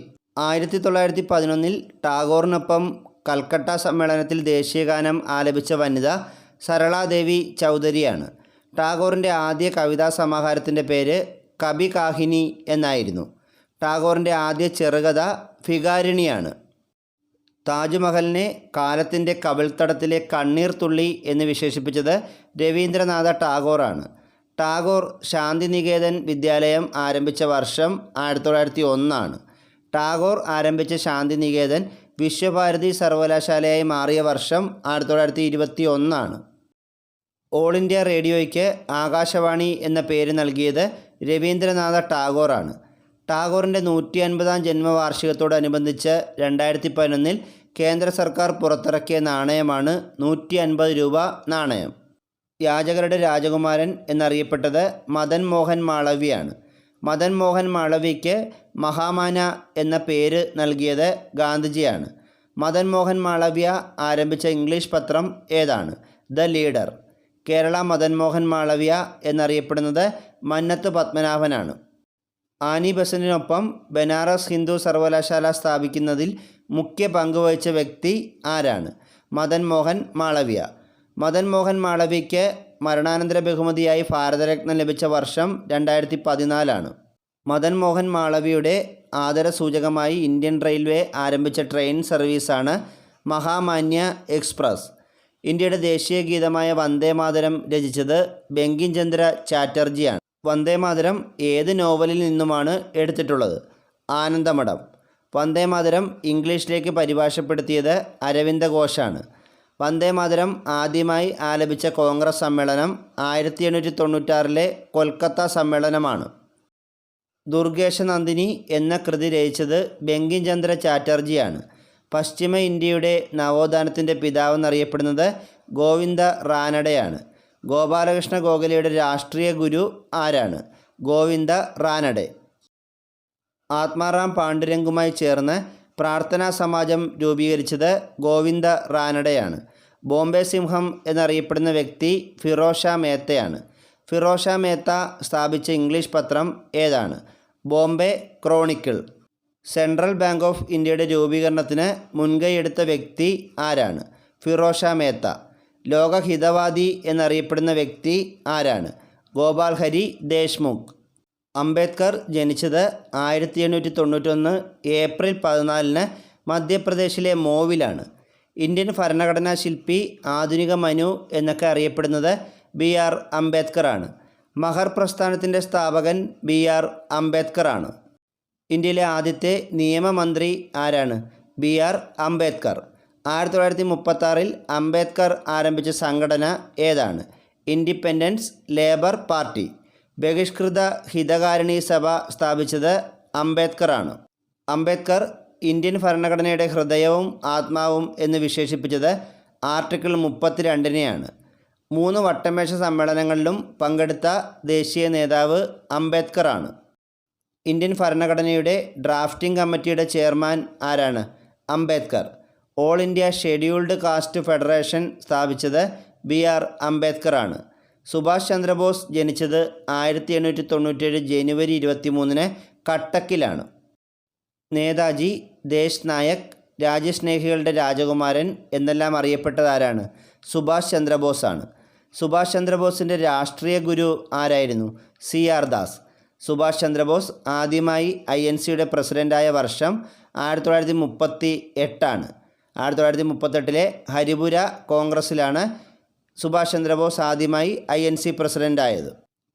1911 ടാഗോറിനൊപ്പം കൽക്കട്ട സമ്മേളനത്തിൽ ദേശീയഗാനം ആലപിച്ച വനിത സരളാദേവി ചൗധരിയാണ്. ടാഗോറിൻ്റെ ആദ്യ കവിതാ സമാഹാരത്തിൻ്റെ പേര് കവി കാഹിനി എന്നായിരുന്നു. ടാഗോറിൻ്റെ ആദ്യ ചെറുകഥ ഫിഗാരിണിയാണ്. താജ്മഹലിനെ കാലത്തിൻ്റെ കവിൾത്തടത്തിലെ കണ്ണീർ തുള്ളി എന്ന് വിശേഷിപ്പിച്ചത് രവീന്ദ്രനാഥ ടാഗോറാണ്. ടാഗോർ ശാന്തിനികേതൻ വിദ്യാലയം ആരംഭിച്ച വർഷം 1901 ടാഗോർ ആരംഭിച്ച ശാന്തിനികേതൻ വിശ്വഭാരതി സർവകലാശാലയായി മാറിയ വർഷം 1921 ഓൾ ഇന്ത്യ റേഡിയോയ്ക്ക് ആകാശവാണി എന്ന പേര് നൽകിയത് രവീന്ദ്രനാഥ ടാഗോറാണ്. ടാഗോറിൻ്റെ 150-ാം ജന്മവാർഷികത്തോടനുബന്ധിച്ച് 2011 കേന്ദ്ര സർക്കാർ പുറത്തിറക്കിയ നാണയമാണ് 150 രൂപ നാണയം. യാചകരുടെ രാജകുമാരൻ എന്നറിയപ്പെട്ടത് മദൻ മോഹൻ മാളവ്യയാണ്. മദൻ മോഹൻ മാളവ്യയ്ക്ക് മഹാമാന എന്ന പേര് നൽകിയത് ഗാന്ധിജിയാണ്. മദൻ മോഹൻ മാളവ്യ ആരംഭിച്ച ഇംഗ്ലീഷ് പത്രം ഏതാണ്? The Leader. കേരള മദൻ മോഹൻ മാളവ്യ എന്നറിയപ്പെടുന്നത് മന്നത്ത് പത്മനാഭനാണ്. ആനി ബസന്റിനൊപ്പം ബനാറസ് ഹിന്ദു സർവകലാശാല സ്ഥാപിക്കുന്നതിൽ മുഖ്യ പങ്ക് വഹിച്ച വ്യക്തി ആരാണ്? മദൻ മോഹൻ മാളവ്യ. മദൻ മോഹൻ മാളവ്യയ്ക്ക് മരണാനന്തര ബഹുമതിയായി ഭാരതരത്നം ലഭിച്ച വർഷം 2014 മദൻ മോഹൻ മാളവ്യയുടെ ആദരസൂചകമായി ഇന്ത്യൻ റെയിൽവേ ആരംഭിച്ച ട്രെയിൻ സർവീസാണ് മഹാമാന്യ എക്സ്പ്രസ്. ഇന്ത്യയുടെ ദേശീയ ഗീതമായ വന്ദേമാതരം രചിച്ചത് ബങ്കിം ചന്ദ്ര ചാറ്റർജിയാണ്. വന്ദേമാതരം ഏത് നോവലിൽ നിന്നുമാണ് എടുത്തിട്ടുള്ളത്? ആനന്ദമഠം. വന്ദേമാതരം ഇംഗ്ലീഷിലേക്ക് പരിഭാഷപ്പെടുത്തിയത് അരവിന്ദ ഘോഷാണ്. വന്ദേമാതരം ആദ്യമായി ആലപിച്ച കോൺഗ്രസ് സമ്മേളനം 1896 കൊൽക്കത്ത സമ്മേളനമാണ്. ദുർഗേശനന്ദിനി എന്ന കൃതി രചിച്ചത് ബങ്കിം ചന്ദ്ര ചാറ്റർജിയാണ്. പശ്ചിമ ഇന്ത്യയുടെ നവോത്ഥാനത്തിൻ്റെ പിതാവെന്നറിയപ്പെടുന്നത് ഗോവിന്ദ റാനഡെയാണ്. ഗോപാലകൃഷ്ണ ഗോഖലെയുടെ രാഷ്ട്രീയ ഗുരു ആരാണ്? ഗോവിന്ദ റാനഡെ. ആത്മാറാം പാണ്ഡുരംഗുമായി ചേർന്ന് പ്രാർത്ഥനാ സമാജം രൂപീകരിച്ചത് ഗോവിന്ദ റാനഡെയാണ്. ബോംബെ സിംഹം എന്നറിയപ്പെടുന്ന വ്യക്തി ഫിറോസ് ഷാ മേത്തയാണ്. ഫിറോസ് ഷാ മേത്ത സ്ഥാപിച്ച ഇംഗ്ലീഷ് പത്രം ഏതാണ്? Bombay Chronicle. Central bank of ഇന്ത്യയുടെ രൂപീകരണത്തിന് മുൻകൈയെടുത്ത വ്യക്തി ആരാണ്? ഫിറോസ് ഷാ മേത്ത. ലോകഹിതവാദി എന്നറിയപ്പെടുന്ന വ്യക്തി ആരാണ്? ഗോപാൽ ഹരി ദേശ്മുഖ്. അംബേദ്കർ ജനിച്ചത് 1891 ഏപ്രിൽ 14 മധ്യപ്രദേശിലെ മോവിലാണ്. ഇന്ത്യൻ ഭരണഘടനാ ശില്പി, ആധുനിക മനു എന്നൊക്കെ അറിയപ്പെടുന്നത് BR അംബേദ്കറാണ്. മഹർ പ്രസ്ഥാനത്തിൻ്റെ സ്ഥാപകൻ BR അംബേദ്കറാണ്. ഇന്ത്യയിലെ ആദ്യത്തെ നിയമമന്ത്രി ആരാണ്? BR അംബേദ്കർ. 1936 അംബേദ്കർ ആരംഭിച്ച സംഘടന ഏതാണ്? Independence Labour Party. Bahishkrita Hitakarini Sabha സ്ഥാപിച്ചത് അംബേദ്കറാണ്. അംബേദ്കർ ഇന്ത്യൻ ഭരണഘടനയുടെ ഹൃദയവും ആത്മാവും എന്ന് വിശേഷിപ്പിച്ചത് ആർട്ടിക്കിൾ 32-നെയാണ്. 3 വട്ടമേശ സമ്മേളനങ്ങളിലും പങ്കെടുത്ത ദേശീയ നേതാവ് അംബേദ്കറാണ്. ഇന്ത്യൻ ഭരണഘടനയുടെ ഡ്രാഫ്റ്റിംഗ് കമ്മിറ്റിയുടെ ചെയർമാൻ ആരാണ്? Ambedkar. All India scheduled caste federation സ്ഥാപിച്ചത് BR അംബേദ്കർ ആണ്. സുഭാഷ് ചന്ദ്രബോസ് ജനിച്ചത് 1897 ജനുവരി 23 കട്ടക്കിലാണ്. നേതാജി, ദേശ് നായക്, രാജ്യസ്നേഹികളുടെ രാജകുമാരൻ എന്നെല്ലാം അറിയപ്പെട്ടതാരാണ്? സുഭാഷ് ചന്ദ്രബോസ് ആണ്. സുഭാഷ് ചന്ദ്രബോസിൻ്റെ രാഷ്ട്രീയ ഗുരു ആരായിരുന്നു? CR ദാസ്. സുഭാഷ് ചന്ദ്രബോസ് ആദ്യമായി INCയുടെ പ്രസിഡൻ്റായ വർഷം 1938 ആണ്. 1938 ഹരിപുര കോൺഗ്രസ്സിലാണ് സുഭാഷ് ചന്ദ്രബോസ് ആദ്യമായി INC പ്രസിഡൻ്റായത്.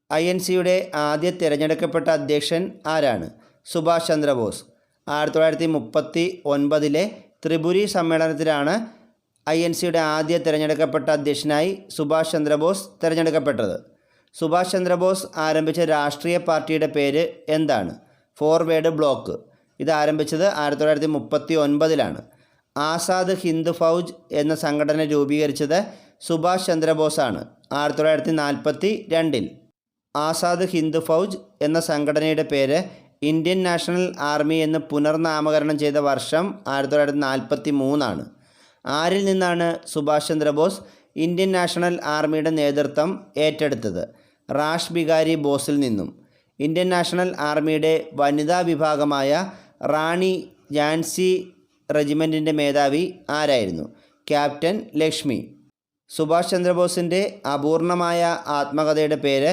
INCയുടെ ആദ്യ തിരഞ്ഞെടുക്കപ്പെട്ട അധ്യക്ഷൻ ആരാണ്? സുഭാഷ് ചന്ദ്രബോസ്. 1939 ത്രിപുരി സമ്മേളനത്തിലാണ് INCയുടെ ആദ്യ തിരഞ്ഞെടുക്കപ്പെട്ട അധ്യക്ഷനായി സുഭാഷ് ചന്ദ്രബോസ് തിരഞ്ഞെടുക്കപ്പെട്ടത്. സുഭാഷ് ചന്ദ്രബോസ് ആരംഭിച്ച രാഷ്ട്രീയ പാർട്ടിയുടെ പേര് എന്താണ്? Forward block. ഇത് ആരംഭിച്ചത് 1939 ആസാദ് ഹിന്ദ് ഫൗജ് എന്ന സംഘടന രൂപീകരിച്ചത് സുഭാഷ് ചന്ദ്രബോസാണ് 1942. ആസാദ് ഹിന്ദ് ഫൗജ് എന്ന സംഘടനയുടെ പേര് ഇന്ത്യൻ നാഷണൽ ആർമി എന്ന് പുനർനാമകരണം ചെയ്ത വർഷം 1943. ആരിൽ നിന്നാണ് സുഭാഷ് ചന്ദ്രബോസ് ഇന്ത്യൻ നാഷണൽ ആർമിയുടെ നേതൃത്വം ഏറ്റെടുത്തത്? റാഷ് ബിഹാരി ബോസിൽ നിന്നും. ഇന്ത്യൻ നാഷണൽ ആർമിയുടെ വനിതാ വിഭാഗമായ റാണി ഝാൻസി റെജിമെൻറ്റിൻ്റെ മേധാവി ആരായിരുന്നു? ക്യാപ്റ്റൻ ലക്ഷ്മി. സുഭാഷ് ചന്ദ്രബോസിൻ്റെ അപൂർണമായ ആത്മകഥയുടെ പേര്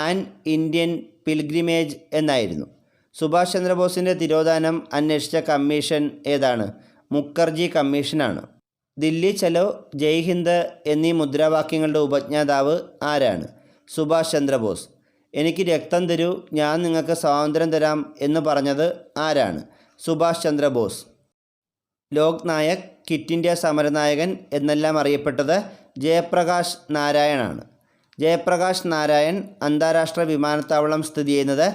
ആൻ ഇന്ത്യൻ പിൽഗ്രിമേജ് എന്നായിരുന്നു. സുഭാഷ് ചന്ദ്രബോസിൻ്റെ തിരോധാനം അന്വേഷിച്ച കമ്മീഷൻ ഏതാണ്? മുഖർജി കമ്മീഷനാണ്. ദില്ലി ചലോ, ജയ് ഹിന്ദ് എന്നീ മുദ്രാവാക്യങ്ങളുടെ ഉപജ്ഞാതാവ് ആരാണ്? സുഭാഷ് ചന്ദ്രബോസ്. എനിക്ക് രക്തം തരൂ, ഞാൻ നിങ്ങൾക്ക് സ്വാതന്ത്ര്യം തരാം എന്ന് പറഞ്ഞത് ആരാണ്? സുഭാഷ് ചന്ദ്രബോസ്. ലോക് നായക്, ക്വിറ്റ് ഇന്ത്യ സമരനായകൻ എന്നെല്ലാം അറിയപ്പെട്ടത് ജയപ്രകാശ് നാരായണാണ്. ജയപ്രകാശ് നാരായൺ അന്താരാഷ്ട്ര വിമാനത്താവളം സ്ഥിതി ചെയ്യുന്നത്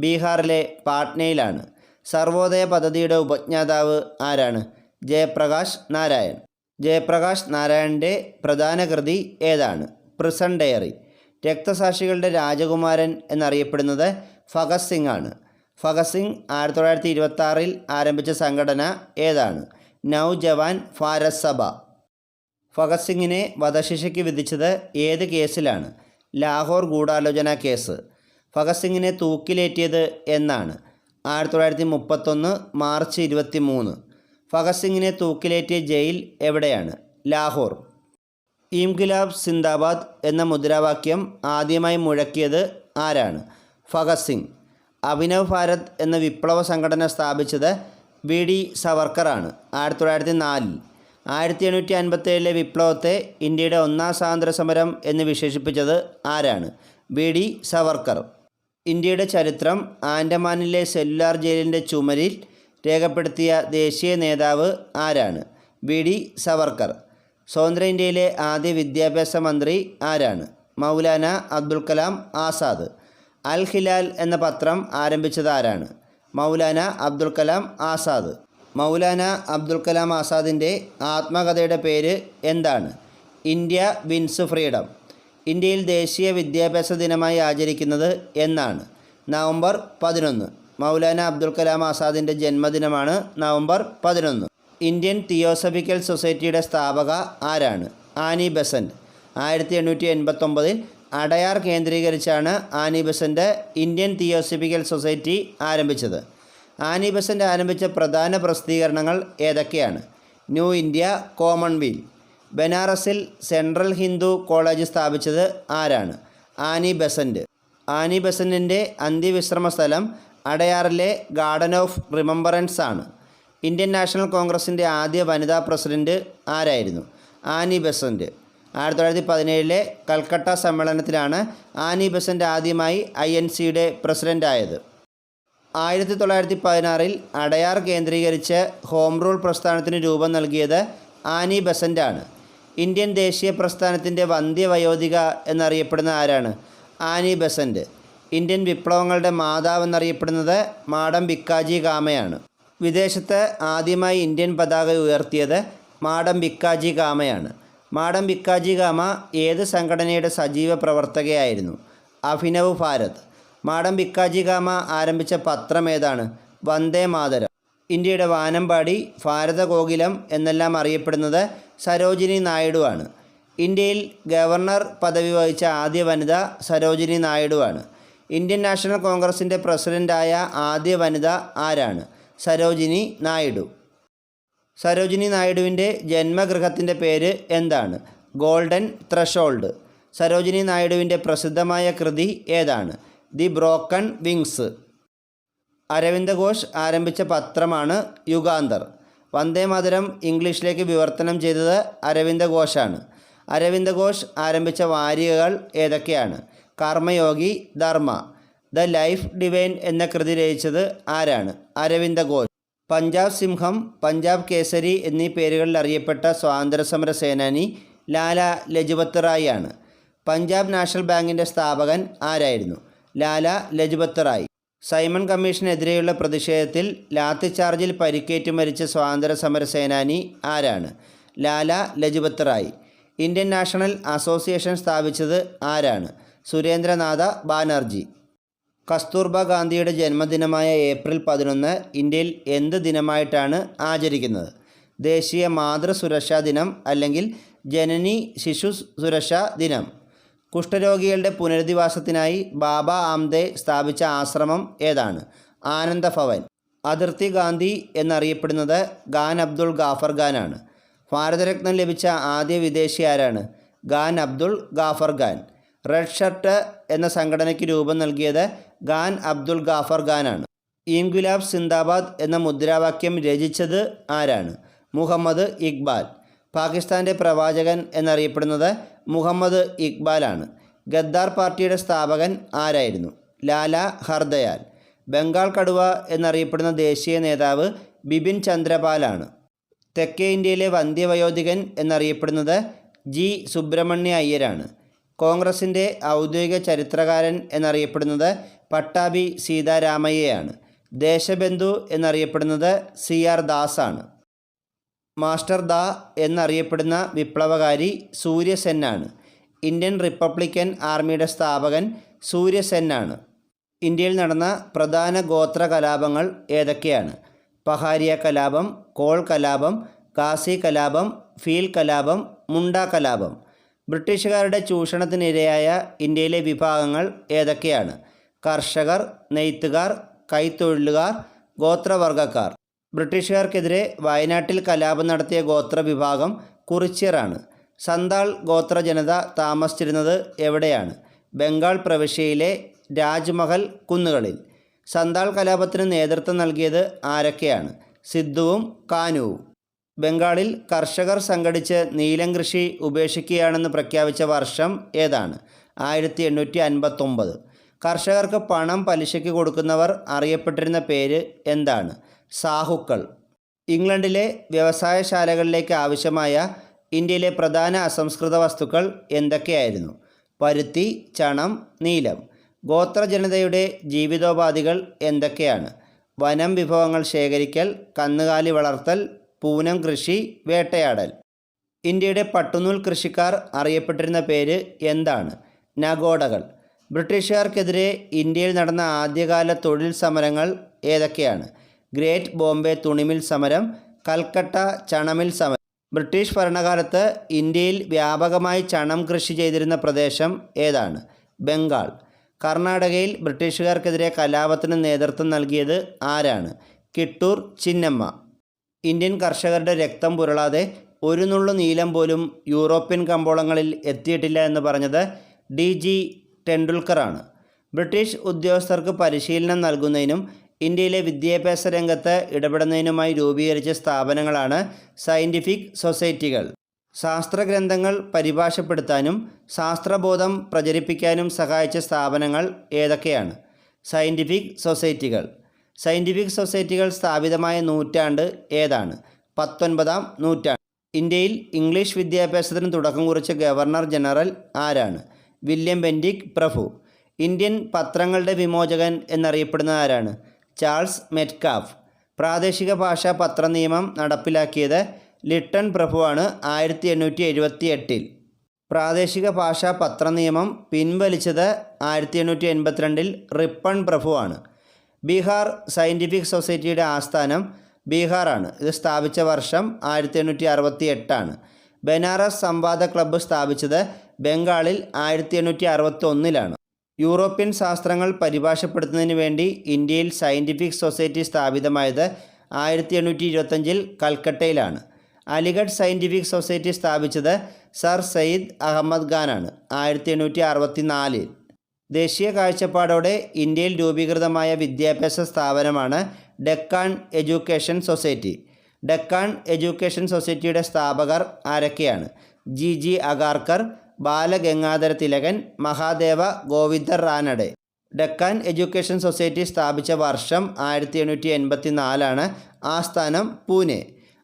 ബീഹാറിലെ പാട്നയിലാണ്. സർവോദയ പദ്ധതിയുടെ ഉപജ്ഞാതാവ് ആരാണ്? ജയപ്രകാശ് നാരായൺ. ജയപ്രകാശ് നാരായണൻ്റെ പ്രധാന കൃതി ഏതാണ്? Prison diary. രക്തസാക്ഷികളുടെ രാജകുമാരൻ എന്നറിയപ്പെടുന്നത് ഭഗത് സിംഗ് ആണ്. ഭഗത് സിംഗ് 1926 ആരംഭിച്ച സംഘടന ഏതാണ്? നൗജവാൻ ഭാരത് സഭ. ഭഗത് സിംഗിനെ വധശിക്ഷയ്ക്ക് വിധിച്ചത് ഏത് കേസിലാണ്? ലാഹോർ ഗൂഢാലോചന കേസ്. ഭഗത് സിംഗിനെ തൂക്കിലേറ്റിയത് എന്നാണ്? 1931 മാർച്ച് 23. ഭഗത് സിംഗിനെ തൂക്കിലേറ്റിയ ജയിൽ എവിടെയാണ്? ലാഹോർ. ഇൻക്വിലാബ് സിന്ദാബാദ് എന്ന മുദ്രാവാക്യം ആദ്യമായി മുഴക്കിയത് ആരാണ്? ഭഗത് സിംഗ്. അഭിനവ് ഭാരത് എന്ന വിപ്ലവ സംഘടന സ്ഥാപിച്ചത് BD സവർക്കറാണ് 1904. 1857 വിപ്ലവത്തെ ഇന്ത്യയുടെ ഒന്നാം സ്വാതന്ത്ര്യ സമരം എന്ന് വിശേഷിപ്പിച്ചത് ആരാണ്? BD സവർക്കർ. ഇന്ത്യയുടെ ചരിത്രം ആൻഡമാനിലെ സെല്ലുലാർ ജയിലിൻ്റെ ചുമരിൽ രേഖപ്പെടുത്തിയ ദേശീയ നേതാവ് ആരാണ്? BD സവർക്കർ. സ്വതന്ത്ര ഇന്ത്യയിലെ ആദ്യ വിദ്യാഭ്യാസ മന്ത്രി ആരാണ്? മൗലാന അബ്ദുൽ കലാം ആസാദ്. അൽ ഹിലാൽ എന്ന പത്രം ആരംഭിച്ചത് ആരാണ്? മൗലാന അബ്ദുൽ കലാം ആസാദ്. മൗലാന അബ്ദുൽ കലാം ആസാദിൻ്റെ ആത്മകഥയുടെ പേര് എന്താണ്? India wins freedom. ഇന്ത്യയിൽ ദേശീയ വിദ്യാഭ്യാസ ദിനമായി ആചരിക്കുന്നത് എന്നാണ്? നവംബർ 11. മൗലാന അബ്ദുൽ കലാം ആസാദിൻ്റെ ജന്മദിനമാണ് നവംബർ 11. ഇന്ത്യൻ തിയോസഫിക്കൽ സൊസൈറ്റിയുടെ സ്ഥാപക ആരാണ്? Annie Besant. 1889 അടയാർ കേന്ദ്രീകരിച്ചാണ് Annie Besant Indian Theosophical Society ആരംഭിച്ചത്. ആനി ബെസൻറ്റ് ആരംഭിച്ച പ്രധാന പ്രസിദ്ധീകരണങ്ങൾ ഏതൊക്കെയാണ്? New India, Commonwealth. ബനാറസിൽ സെൻട്രൽ ഹിന്ദു കോളേജ് സ്ഥാപിച്ചത് ആരാണ്? Annie Besant. ആനി ബെസൻറ്റിൻ്റെ അന്ത്യവിശ്രമ സ്ഥലം അടയാറിലെ ഗാർഡൻ ഓഫ് റിമംബറൻസ് ആണ്. ഇന്ത്യൻ നാഷണൽ കോൺഗ്രസിൻ്റെ ആദ്യ വനിതാ പ്രസിഡൻറ്റ് ആരായിരുന്നു? Annie Besant. 1917 കൽക്കട്ട സമ്മേളനത്തിലാണ് ആനി ബെസൻറ്റ് ആദ്യമായി INCയുടെ പ്രസിഡൻ്റായത്. 1916 അടയാർ കേന്ദ്രീകരിച്ച് ഹോം റൂൾ പ്രസ്ഥാനത്തിന് രൂപം നൽകിയത് ആനി ബെസൻറ്റാണ്. ഇന്ത്യൻ ദേശീയ പ്രസ്ഥാനത്തിൻ്റെ വന്ധ്യവയോധിക എന്നറിയപ്പെടുന്ന ആരാണ്? Annie Besant. ഇന്ത്യൻ വിപ്ലവങ്ങളുടെ മാതാവ് എന്നറിയപ്പെടുന്നത് മാഡം ഭിക്കാജി കാമയാണ്. വിദേശത്ത് ആദ്യമായി ഇന്ത്യൻ പതാക ഉയർത്തിയത് മാഡം ഭിക്കാജി കാമയാണ്. മാഡം ഭിക്കാജി കാമ ഏത് സംഘടനയുടെ സജീവ പ്രവർത്തകയായിരുന്നു? അഭിനവ് ഭാരത്. മാഡം ഭിക്കാജി കാമ ആരംഭിച്ച പത്രം ഏതാണ്? വന്ദേ മാതരം. ഇന്ത്യയുടെ വാനമ്പാടി, ഭാരതകോകിലം എന്നെല്ലാം അറിയപ്പെടുന്നത് സരോജിനി നായിഡു ആണ്. ഇന്ത്യയിൽ ഗവർണർ പദവി വഹിച്ച ആദ്യ വനിത സരോജിനി നായിഡു ആണ്. ഇന്ത്യൻ നാഷണൽ കോൺഗ്രസിൻ്റെ പ്രസിഡൻ്റായ ആദ്യ വനിത ആരാണ്? സരോജിനി നായിഡു. സരോജിനി നായിഡുവിൻ്റെ ജന്മഗൃഹത്തിൻ്റെ പേര് എന്താണ്? Golden threshold. സരോജിനി നായിഡുവിൻ്റെ പ്രസിദ്ധമായ കൃതി ഏതാണ്? The broken wings. Aravinda Ghosh ആരംഭിച്ച പത്രമാണ് യുഗാന്തർ. വന്ദേമാതരം ഇംഗ്ലീഷിലേക്ക് വിവർത്തനം ചെയ്തത് അരവിന്ദ ഘോഷാണ്. അരവിന്ദ ഘോഷ് ആരംഭിച്ച വാരികകൾ ഏതൊക്കെയാണ്? കർമ്മയോഗി, ധർമ്മ. ദ ലൈഫ് ഡിവൈൻ എന്ന കൃതി രചിച്ചത് ആരാണ്? അരവിന്ദ ഘോഷ്. പഞ്ചാബ് സിംഹം, പഞ്ചാബ് കേസരി എന്നീ പേരുകളിൽ അറിയപ്പെട്ട സ്വാതന്ത്ര്യസമര സേനാനി ലാല ലജ്പത് റായ് ആണ്. പഞ്ചാബ് നാഷണൽ ബാങ്കിൻ്റെ സ്ഥാപകൻ ആരായിരുന്നു? ലാല ലജ്പത് റായ്. സൈമൺ കമ്മീഷനെതിരെയുള്ള പ്രതിഷേധത്തിൽ ലാത്തിചാർജിൽ പരിക്കേറ്റ് മരിച്ച സ്വാതന്ത്ര്യസമര സേനാനി ആരാണ്? Lala Lajpat Rai. Indian national association സ്ഥാപിച്ചത് ആരാണ്? സുരേന്ദ്രനാഥ ബാനർജി. കസ്തൂർബ ഗാന്ധിയുടെ ജന്മദിനമായ ഏപ്രിൽ 11 ഇന്ത്യയിൽ എന്ത് ദിനമായിട്ടാണ് ആചരിക്കുന്നത്? ദേശീയ മാതൃസുരക്ഷാ ദിനം അല്ലെങ്കിൽ ജനനി ശിശു സുരക്ഷാ ദിനം. കുഷ്ഠരോഗികളുടെ പുനരധിവാസത്തിനായി ബാബ ആംദെ സ്ഥാപിച്ച ആശ്രമം ഏതാണ്? ആനന്ദ ഭവൻ. അതിർത്തി ഗാന്ധി എന്നറിയപ്പെടുന്നത് ഖാൻ അബ്ദുൾ ഗാഫർ ഖാനാണ്. ഭാരതരത്നം ലഭിച്ച ആദ്യ വിദേശി ആരാണ്? ഖാൻ അബ്ദുൾ ഗാഫർ ഖാൻ. റെഡ് ഷർട്ട് എന്ന സംഘടനയ്ക്ക് രൂപം നൽകിയത് ഖാൻ അബ്ദുൾ ഗാഫർ ഖാനാണ്. ഇൻക്വിലാബ് സിന്ദാബാദ് എന്ന മുദ്രാവാക്യം രചിച്ചത് ആരാണ്? മുഹമ്മദ് ഇക്ബാൽ. പാകിസ്ഥാൻ്റെ പ്രവാചകൻ എന്നറിയപ്പെടുന്നത് മുഹമ്മദ് ഇക്ബാലാണ്. ഗദ്ദാർ പാർട്ടിയുടെ സ്ഥാപകൻ ആരായിരുന്നു? ലാല ഹർദയാൽ. ബംഗാൾ കടുവ എന്നറിയപ്പെടുന്ന ദേശീയ നേതാവ് ബിപിൻ ചന്ദ്രപാലാണ്. തെക്കേ ഇന്ത്യയിലെ വന്ധ്യവയോധികൻ എന്നറിയപ്പെടുന്നത് ജി സുബ്രഹ്മണ്യ അയ്യരാണ്. കോൺഗ്രസിൻ്റെ ഔദ്യോഗിക ചരിത്രകാരൻ എന്നറിയപ്പെടുന്നത് പട്ടാഭി സീതാരാമയ്യയാണ്. ദേശബന്ധു എന്നറിയപ്പെടുന്നത് സി ആർ ദാസാണ്. മാസ്റ്റർ ദാ എന്നറിയപ്പെടുന്ന വിപ്ലവകാരി സൂര്യസെന്നാണ്. ഇന്ത്യൻ റിപ്പബ്ലിക്കൻ ആർമിയുടെ സ്ഥാപകൻ സൂര്യസെന്നാണ്. ഇന്ത്യയിൽ നടന്ന പ്രധാന ഗോത്ര കലാപങ്ങൾ ഏതൊക്കെയാണ്? പഹാരിയ കലാപം, കോൾ കലാപം, ഖാസി കലാപം, ഫീൽ കലാപം, മുണ്ട കലാപം. ബ്രിട്ടീഷുകാരുടെ ചൂഷണത്തിനിരയായ ഇന്ത്യയിലെ വിഭാഗങ്ങൾ ഏതൊക്കെയാണ്? കർഷകർ, നെയ്ത്തുകാർ, കൈത്തൊഴിലുകാർ, ഗോത്രവർഗക്കാർ. ബ്രിട്ടീഷുകാർക്കെതിരെ വയനാട്ടിൽ കലാപം നടത്തിയ ഗോത്ര വിഭാഗം കുറിച്യറാണ്. സന്താൾ ഗോത്ര ജനത താമസിച്ചിരുന്നത് എവിടെയാണ്? ബംഗാൾ പ്രവിശ്യയിലെ രാജ്മഹൽ കുന്നുകളിൽ. സന്താൾ കലാപത്തിന് നേതൃത്വം നൽകിയത് ആരൊക്കെയാണ്? സിദ്ധുവും കാനുവും. ബംഗാളിൽ കർഷകർ സംഘടിച്ച് നീലം കൃഷി ഉപേക്ഷിക്കുകയാണെന്ന് പ്രഖ്യാപിച്ച വർഷം ഏതാണ്? 1859. കർഷകർക്ക് പണം പലിശയ്ക്ക് കൊടുക്കുന്നവർ അറിയപ്പെട്ടിരുന്ന പേര് എന്താണ്? സാഹുക്കൾ. ഇംഗ്ലണ്ടിലെ വ്യവസായശാലകളിലേക്ക് ആവശ്യമായ ഇന്ത്യയിലെ പ്രധാന അസംസ്കൃത വസ്തുക്കൾ എന്തൊക്കെയായിരുന്നു? പരുത്തി, ചണം, നീലം. ഗോത്രജനതയുടെ ജീവിതോപാധികൾ എന്തൊക്കെയാണ്? വനം വിഭവങ്ങൾ ശേഖരിക്കൽ, കന്നുകാലി വളർത്തൽ, പൂനം കൃഷി, വേട്ടയാടൽ. ഇന്ത്യയുടെ പട്ടുനൂൽ കൃഷിക്കാർ അറിയപ്പെട്ടിരുന്ന പേര് എന്താണ്? നഗോഡകൾ. ബ്രിട്ടീഷുകാർക്കെതിരെ ഇന്ത്യയിൽ നടന്ന ആദ്യകാല തൊഴിൽ സമരങ്ങൾ ഏതൊക്കെയാണ്? ഗ്രേറ്റ് ബോംബെ തുണിമിൽ സമരം, കൽക്കട്ട ചണമിൽ സമരം. ബ്രിട്ടീഷ് ഭരണകാലത്ത് ഇന്ത്യയിൽ വ്യാപകമായി ചണം കൃഷി ചെയ്തിരുന്ന പ്രദേശം ഏതാണ്? ബംഗാൾ. കർണാടകയിൽ ബ്രിട്ടീഷുകാർക്കെതിരെ കലാപത്തിന് നേതൃത്വം നൽകിയത് ആരാണ്? കിട്ടൂർ ചിന്നമ്മ. ഇന്ത്യൻ കർഷകരുടെ രക്തം പുരളാതെ ഒരു നുള്ളു നീലം പോലും യൂറോപ്യൻ കമ്പോളങ്ങളിൽ എത്തിയിട്ടില്ല എന്ന് പറഞ്ഞത് DG ടെണ്ടുൽക്കറാണ്. ബ്രിട്ടീഷ് ഉദ്യോഗസ്ഥർക്ക് പരിശീലനം നൽകുന്നതിനും ഇന്ത്യയിലെ വിദ്യാഭ്യാസ രംഗത്ത് ഇടപെടുന്നതിനുമായി രൂപീകരിച്ച സ്ഥാപനങ്ങളാണ് സയൻറ്റിഫിക് സൊസൈറ്റികൾ. ശാസ്ത്രഗ്രന്ഥങ്ങൾ പരിഭാഷപ്പെടുത്താനും ശാസ്ത്രബോധം പ്രചരിപ്പിക്കാനും സഹായിച്ച സ്ഥാപനങ്ങൾ ഏതൊക്കെയാണ്? സയൻറ്റിഫിക് സൊസൈറ്റികൾ. സയൻറ്റിഫിക് സൊസൈറ്റികൾ സ്ഥാപിതമായ നൂറ്റാണ്ട് ഏതാണ്? 19-ാം നൂറ്റാണ്ട്. ഇന്ത്യയിൽ ഇംഗ്ലീഷ് വിദ്യാഭ്യാസത്തിന് തുടക്കം കുറിച്ച ഗവർണർ ജനറൽ ആരാണ്? വില്യം ബെൻഡിക് പ്രഭു. ഇന്ത്യൻ പത്രങ്ങളുടെ വിമോചകൻ എന്നറിയപ്പെടുന്ന ആരാണ്? Charles Metcalfe. പ്രാദേശിക ഭാഷാ പത്ര നിയമം നടപ്പിലാക്കിയത് ലിട്ടൺ പ്രഭുവാണ് 1878. പ്രാദേശിക ഭാഷാ പത്ര നിയമം പിൻവലിച്ചത് 1882 റിപ്പൺ പ്രഭുവാണ്. ബീഹാർ സയൻറ്റിഫിക് സൊസൈറ്റിയുടെ ആസ്ഥാനം ബീഹാറാണ്. ഇത് സ്ഥാപിച്ച വർഷം 1868. ബനാറസ് സംവാദ ക്ലബ്ബ് സ്ഥാപിച്ചത് ബംഗാളിൽ 1861. യൂറോപ്യൻ ശാസ്ത്രങ്ങൾ പരിഭാഷപ്പെടുത്തുന്നതിന് വേണ്ടി ഇന്ത്യയിൽ സയൻറ്റിഫിക് സൊസൈറ്റി സ്ഥാപിതമായത് 1825 കൽക്കട്ടയിലാണ്. അലിഗഡ് സയൻറ്റിഫിക് സൊസൈറ്റി സ്ഥാപിച്ചത് സർ സയ്യിദ് അഹമ്മദ് ഖാനാണ് 1864. ദേശീയ കാഴ്ചപ്പാടോടെ ഇന്ത്യയിൽ രൂപീകൃതമായ വിദ്യാഭ്യാസ സ്ഥാപനമാണ് Deccan Education Society. Deccan Education സൊസൈറ്റിയുടെ സ്ഥാപകർ ആരൊക്കെയാണ്? ജി അഗാർക്കർ, ബാലഗംഗാധര തിലകൻ, മഹാദേവ ഗോവിന്ദർ റാനഡെ. ഡെക്കാൻ എഡ്യൂക്കേഷൻ സൊസൈറ്റി സ്ഥാപിച്ച വർഷം 1884. ആസ്ഥാനം പൂനെ.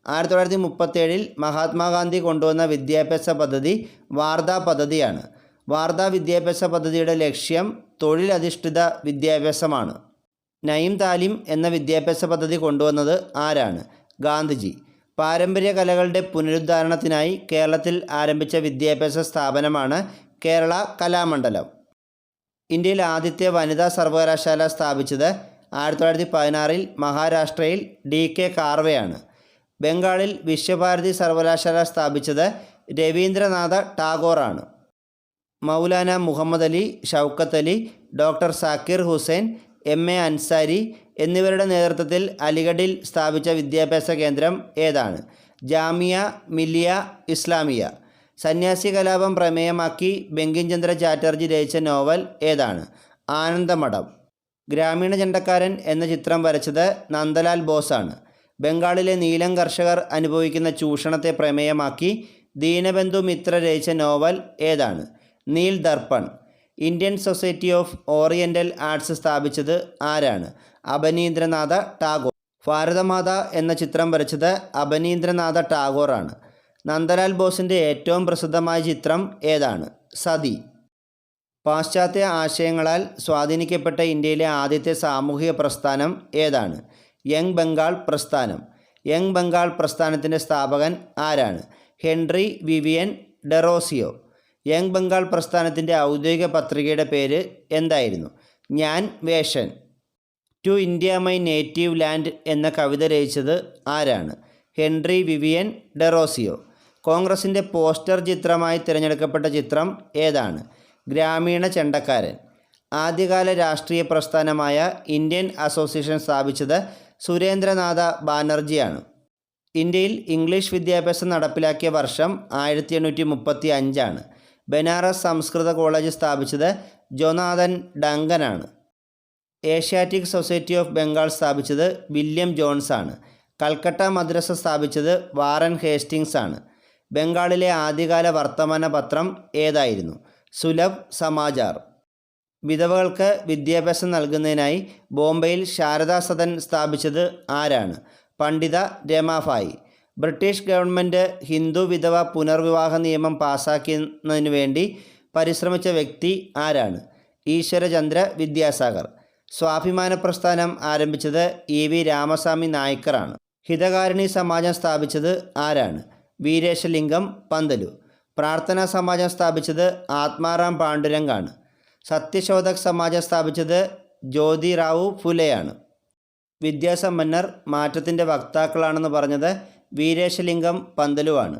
1937 മഹാത്മാഗാന്ധി കൊണ്ടുവന്ന വിദ്യാഭ്യാസ പദ്ധതി വാർധ പദ്ധതിയാണ്. വാർധ വിദ്യാഭ്യാസ പദ്ധതിയുടെ ലക്ഷ്യം തൊഴിലധിഷ്ഠിത വിദ്യാഭ്യാസമാണ്. നയിം താലിം എന്ന വിദ്യാഭ്യാസ പദ്ധതി കൊണ്ടുവന്നത് ആരാണ്? ഗാന്ധിജി. പാരമ്പര്യ കലകളുടെ പുനരുദ്ധാരണത്തിനായി കേരളത്തിൽ ആരംഭിച്ച വിദ്യാഭ്യാസ സ്ഥാപനമാണ് കേരള കലാമണ്ഡലം. ഇന്ത്യയിൽ ആദ്യത്തെ വനിതാ സർവകലാശാല സ്ഥാപിച്ചത് 1916 മഹാരാഷ്ട്രയിൽ DK കാർവെയാണ്. ബംഗാളിൽ വിശ്വഭാരതി സർവകലാശാല സ്ഥാപിച്ചത് രവീന്ദ്രനാഥ ടാഗോറാണ്. മൗലാന മുഹമ്മദ് അലി, ഷൗക്കത്ത് അലി, ഡോക്ടർ സാക്കിർ ഹുസൈൻ, MA അൻസാരി എന്നിവരുടെ നേതൃത്വത്തിൽ അലിഗഡിൽ സ്ഥാപിച്ച വിദ്യാഭ്യാസ കേന്ദ്രം ഏതാണ്? ജാമിയ മില്ലിയ ഇസ്ലാമിയ. സന്യാസി കലാപം പ്രമേയമാക്കി ബങ്കിം ചന്ദ്ര ചാറ്റർജി രചിച്ച നോവൽ ഏതാണ്? ആനന്ദമഠം. ഗ്രാമീണ ചെണ്ടക്കാരൻ എന്ന ചിത്രം വരച്ചത് നന്ദലാൽ ബോസാണ്. ബംഗാളിലെ നീലം കർഷകർ അനുഭവിക്കുന്ന ചൂഷണത്തെ പ്രമേയമാക്കി ദീനബന്ധു മിത്ര രചിച്ച നോവൽ ഏതാണ്? Neel Darpan. Indian society of oriental arts സ്ഥാപിച്ചത് ആരാണ്? അബനീന്ദ്രനാഥ ടാഗോർ. ഭാരതമാത എന്ന ചിത്രം വരച്ചത് അബനീന്ദ്രനാഥ ടാഗോറാണ്. നന്ദലാൽ ബോസിൻ്റെ ഏറ്റവും പ്രസിദ്ധമായ ചിത്രം ഏതാണ്? സതി. പാശ്ചാത്യ ആശയങ്ങളാൽ സ്വാധീനിക്കപ്പെട്ട ഇന്ത്യയിലെ ആദ്യത്തെ സാമൂഹിക പ്രസ്ഥാനം ഏതാണ്? യങ് ബംഗാൾ പ്രസ്ഥാനം. യങ് ബംഗാൾ പ്രസ്ഥാനത്തിൻ്റെ സ്ഥാപകൻ ആരാണ്? Henry Vivian Derozio. Young Bengal പ്രസ്ഥാനത്തിൻ്റെ ഔദ്യോഗിക പത്രികയുടെ പേര് എന്തായിരുന്നു? ഞാൻ വേഷൻ. To India my native land എന്ന കവിത രചിച്ചത് ആരാണ്? Henry Vivian Derozio. കോൺഗ്രസിൻ്റെ പോസ്റ്റർ ചിത്രമായി തിരഞ്ഞെടുക്കപ്പെട്ട ചിത്രം ഏതാണ്? ഗ്രാമീണ ചെണ്ടക്കാരൻ. ആദ്യകാല രാഷ്ട്രീയ പ്രസ്ഥാനമായ ഇന്ത്യൻ അസോസിയേഷൻ സ്ഥാപിച്ചത് സുരേന്ദ്രനാഥ ബാനർജിയാണ്. ഇന്ത്യയിൽ ഇംഗ്ലീഷ് വിദ്യാഭ്യാസം നടപ്പിലാക്കിയ വർഷം 1835. ബനാറസ് സംസ്കൃത കോളേജ് സ്ഥാപിച്ചത് ജൊനാഥൻ ഡങ്കനാണ്. ഏഷ്യാറ്റിക് സൊസൈറ്റി ഓഫ് ബംഗാൾ സ്ഥാപിച്ചത് വില്യം ജോൺസ് ആണ്. കൽക്കട്ട മദ്രസ സ്ഥാപിച്ചത് വാറൻ ഹേസ്റ്റിങ്സ് ആണ്. ബംഗാളിലെ ആദ്യകാല വർത്തമാന പത്രം ഏതായിരുന്നു? സുലഭ് സമാചാർ. വിധവകൾക്ക് വിദ്യാഭ്യാസം നൽകുന്നതിനായി ബോംബെയിൽ ശാരദാ സദൻ സ്ഥാപിച്ചത് ആരാണ്? പണ്ഡിത രമാഭായി. ബ്രിട്ടീഷ് ഗവൺമെൻറ് ഹിന്ദു വിധവ പുനർവിവാഹ നിയമം പാസാക്കുന്നതിന് വേണ്ടി പരിശ്രമിച്ച വ്യക്തി ആരാണ്? ഈശ്വരചന്ദ്ര വിദ്യാസാഗർ. സ്വാഭിമാന പ്രസ്ഥാനം ആരംഭിച്ചത് EV രാമസ്വാമി നായ്ക്കറാണ്. ഹിതകാരിണി സമാജം സ്ഥാപിച്ചത് ആരാണ്? വീരേശലിംഗം പന്തലു. പ്രാർത്ഥനാ സമാജം സ്ഥാപിച്ചത് ആത്മാറാം പാണ്ഡുരംഗാണ്. സത്യശോധക് സമാജം സ്ഥാപിച്ചത് ജ്യോതിറാവു ഫുലെയാണ്. വിദ്യാസമ്പന്നർ മാറ്റത്തിൻ്റെ വക്താക്കളാണെന്ന് പറഞ്ഞത് വീരേശലിംഗം പന്തലുവാണ്.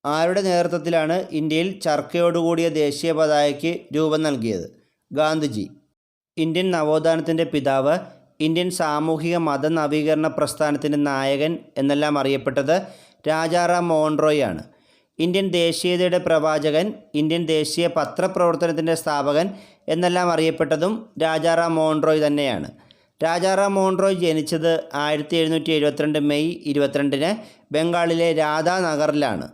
ആരുടെ നേതൃത്വത്തിലാണ് ഇന്ത്യയിൽ ചർക്കയോടുകൂടിയ ദേശീയ പതാകയ്ക്ക് രൂപം നൽകിയത്? ഗാന്ധിജി. ഇന്ത്യൻ നവോത്ഥാനത്തിൻ്റെ പിതാവ്, ഇന്ത്യൻ സാമൂഹിക മത നവീകരണ പ്രസ്ഥാനത്തിൻ്റെ നായകൻ എന്നെല്ലാം അറിയപ്പെട്ടത് രാജാറാം മോഹൻ റോയ് ആണ്. ഇന്ത്യൻ ദേശീയതയുടെ പ്രവാചകൻ, ഇന്ത്യൻ ദേശീയ പത്രപ്രവർത്തനത്തിൻ്റെ സ്ഥാപകൻ എന്നെല്ലാം അറിയപ്പെട്ടതും രാജാറാം മോഹൻ റോയ് തന്നെയാണ്. രാജാറാം മോഹൻ റോയ് ജനിച്ചത് 1772 മെയ് 22 ബംഗാളിലെ രാധാനഗറിലാണ്.